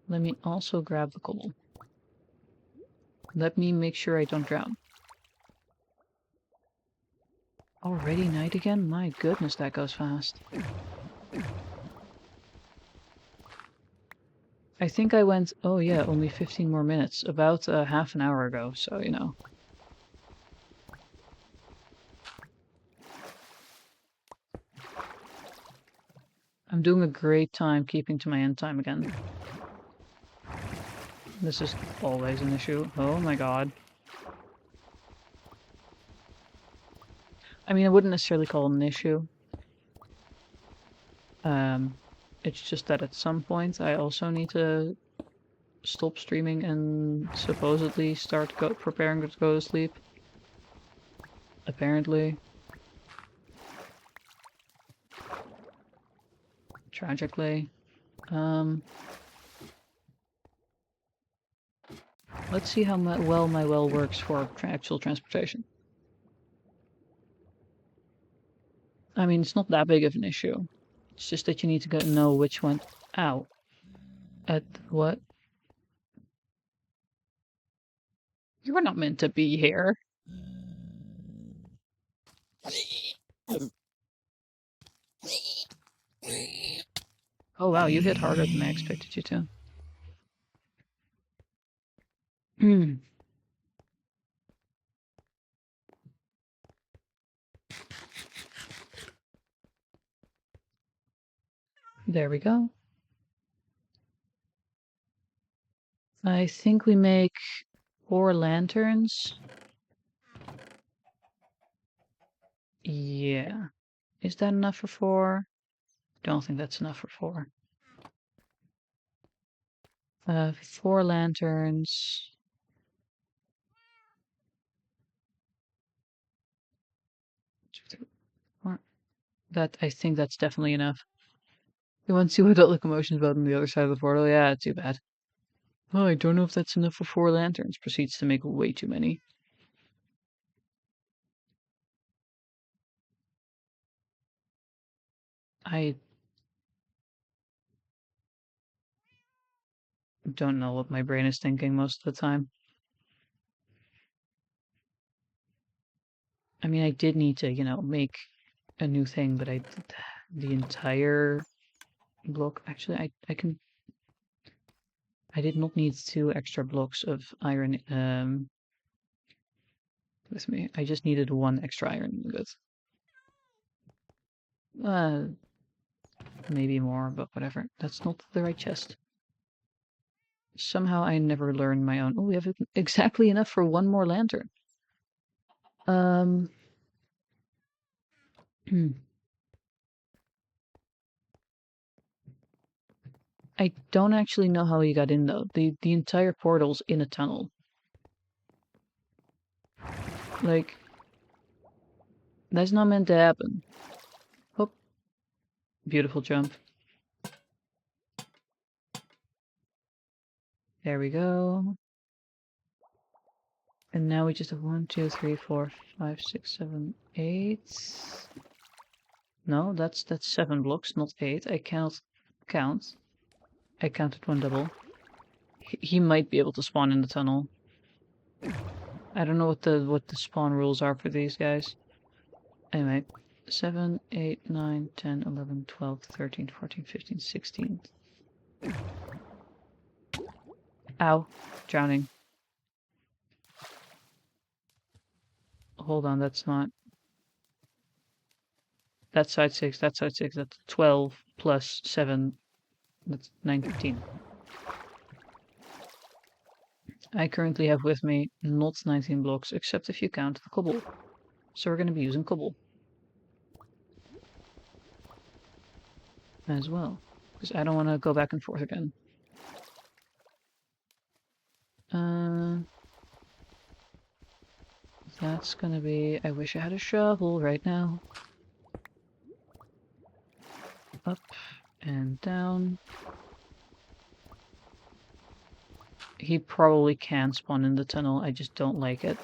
Let me also grab the cobble. Let me make sure I don't drown. Already night again? My goodness, that goes fast. I think I went, oh yeah, only 15 more minutes, about half an hour ago, so you know. I'm doing a great time keeping to my end time again. This is always an issue. Oh my god. I mean, I wouldn't necessarily call it an issue. It's just that at some point I also need to stop streaming and supposedly start preparing to go to sleep. Apparently. Tragically. Let's see how well my well works for actual transportation. I mean, it's not that big of an issue. It's just that you need to know which one. Ow. At what? You were not meant to be here. Oh wow, you hit harder than I expected you to. There we go. I think we make 4 lanterns. Yeah. Is that enough for 4? Don't think that's enough for 4. 4 lanterns. That, I think that's definitely enough. You want to see what that locomotion's about on the other side of the portal? Yeah, too bad. Oh, I don't know if that's enough for 4 lanterns. Proceeds to make way too many. I don't know what my brain is thinking most of the time. I mean, I did need to, you know, make a new thing, but the entire block. Actually, I did not need 2 extra blocks of iron with me. I just needed 1 extra iron ingot. Maybe more, but whatever. That's not the right chest. Somehow I never learned my own. Oh, we have exactly enough for 1 more lantern. I don't actually know how he got in though. The entire portal's in a tunnel. Like, that's not meant to happen. Oh, beautiful jump. There we go. And now we just have 1, 2, 3, 4, 5, 6, 7, 8. No, that's 7 blocks, not 8. I cannot count. I counted 1 double. He might be able to spawn in the tunnel. I don't know what the spawn rules are for these guys. Anyway, 7, 8, 9, 10, 11, 12, 13, 14, 15, 16. Ow, drowning. Hold on, that's not. That's side 6, that's side 6, that's 12 plus 7, that's 19. I currently have with me not 19 blocks, except if you count the cobble. So we're going to be using cobble. As well. Because I don't want to go back and forth again. That's going to be... I wish I had a shovel right now. Up And down. He probably can spawn in the tunnel, I just don't like it.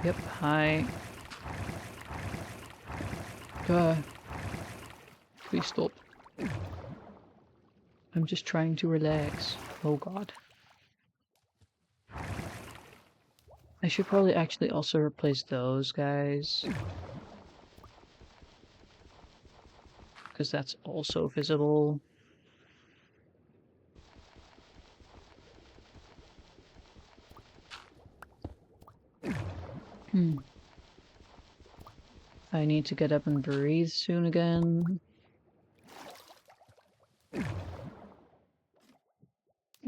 Yep, hi. Please stop. I'm just trying to relax. Oh god. I should probably actually also replace those guys. Because that's also visible. I need to get up and breathe soon again.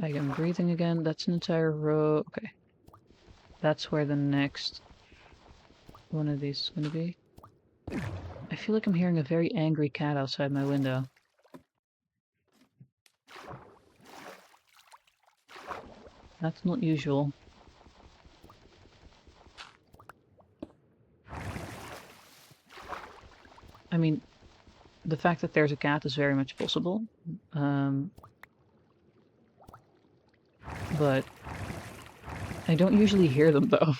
I am breathing again. That's an entire row. Okay. That's where the next one of these is going to be. I feel like I'm hearing a very angry cat outside my window. That's not usual. I mean, the fact that there's a cat is very much possible. But I don't usually hear them though.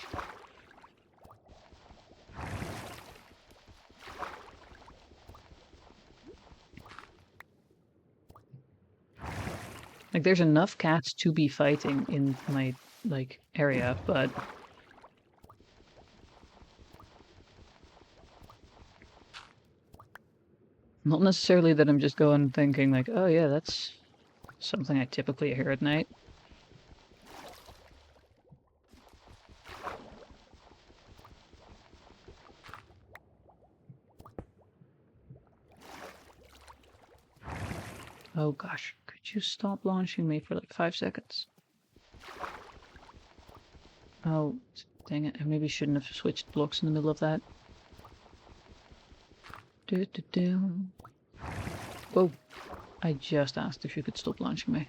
Like, there's enough cats to be fighting in my, like, area, but not necessarily that I'm just going thinking like, oh yeah, that's something I typically hear at night. Oh gosh, could you stop launching me for like 5 seconds? Oh, dang it, I maybe shouldn't have switched blocks in the middle of that. Whoa, I just asked if you could stop launching me.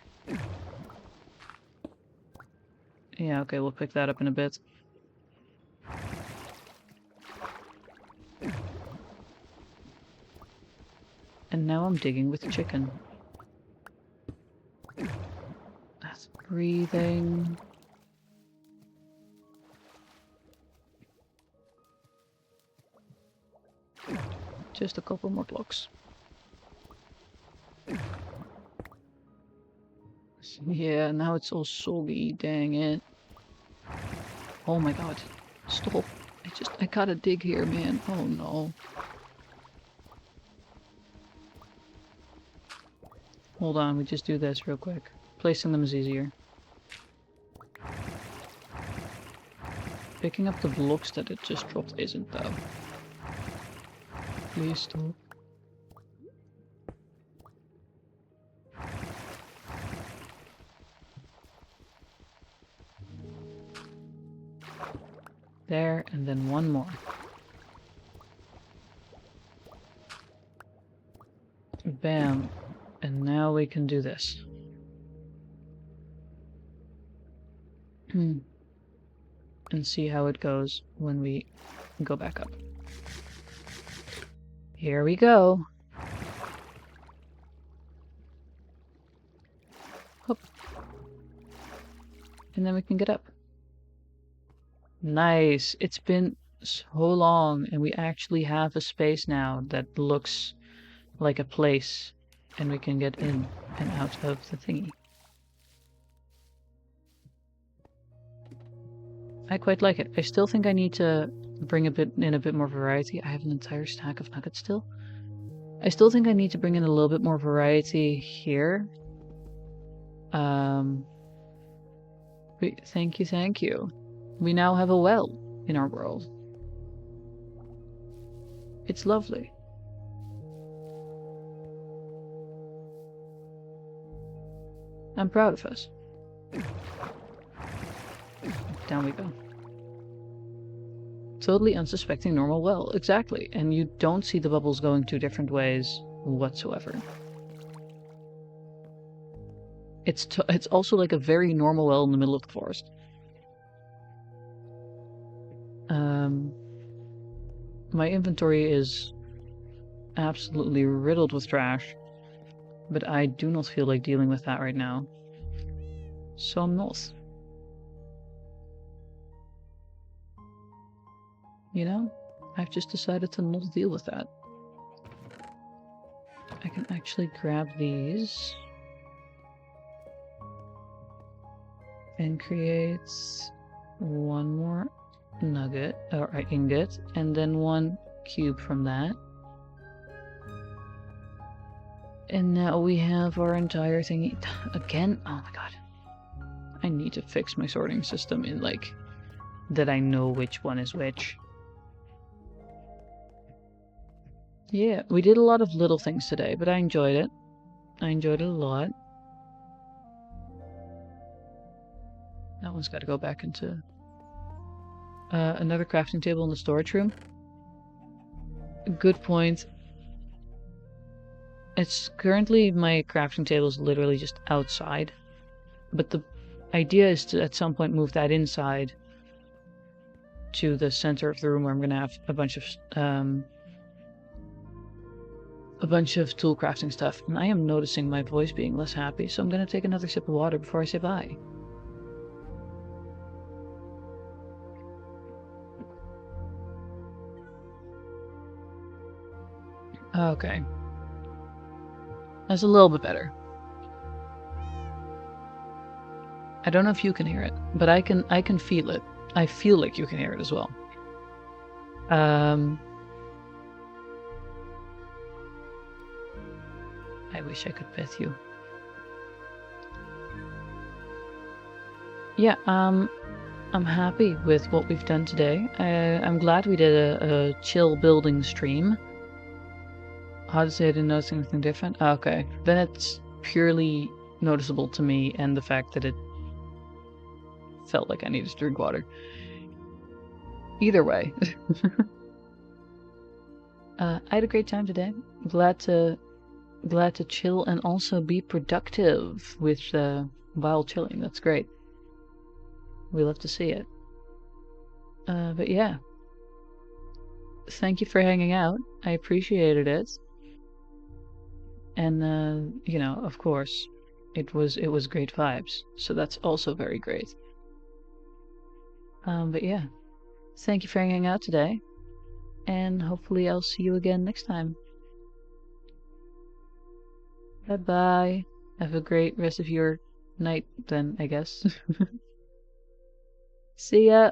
Yeah, okay, we'll pick that up in a bit. And now I'm digging with chicken. That's breathing. Just a couple more blocks. Yeah, now it's all soggy, dang it. Oh my god. Stop. I gotta dig here, man. Oh no. Hold on, we just do this real quick. Placing them is easier. Picking up the blocks that it just dropped isn't though. Please stop. There, and then one more. Bam. And now we can do this. And see how it goes when we go back up. Here we go. Hop. And then we can get up. Nice. It's been so long, and we actually have a space now that looks like a place, and we can get in and out of the thingy. I quite like it. I still think I need to bring a bit more variety. I have an entire stack of nuggets still. I still think I need to bring in a little bit more variety here. Thank you. We now have a well in our world. It's lovely. I'm proud of us. Down we go. Totally unsuspecting normal well, exactly. And you don't see the bubbles going 2 different ways whatsoever. It's also like a very normal well in the middle of the forest. My inventory is absolutely riddled with trash, but I do not feel like dealing with that right now. So I'm not. You know, I've just decided to not deal with that. I can actually grab these and create one more nugget or ingot, and then one cube from that. And now we have our entire thing again. Oh my god. I need to fix my sorting system in like that I know which one is which. Yeah, we did a lot of little things today, but I enjoyed it. I enjoyed it a lot. That one's got to go back into another crafting table in the storage room. Good point. It's currently my crafting table is literally just outside, but the idea is to at some point move that inside to the center of the room where I'm gonna have a bunch of tool crafting stuff. And I am noticing my voice being less happy, so I'm gonna take another sip of water before I say bye. Okay. That's a little bit better. I don't know if you can hear it, but I can feel it. I feel like you can hear it as well. I wish I could pet you. Yeah, I'm happy with what we've done today. I'm glad we did a chill building stream. How to say I didn't notice anything different? Okay, then it's purely noticeable to me and the fact that it felt like I needed to drink water. Either way. I had a great time today. Glad to chill and also be productive with while chilling. That's great. We love to see it. But yeah. Thank you for hanging out. I appreciated it. And you know, of course, it was great vibes. So that's also very great. But yeah. Thank you for hanging out today. And hopefully I'll see you again next time. Bye bye. Have a great rest of your night then, I guess. See ya.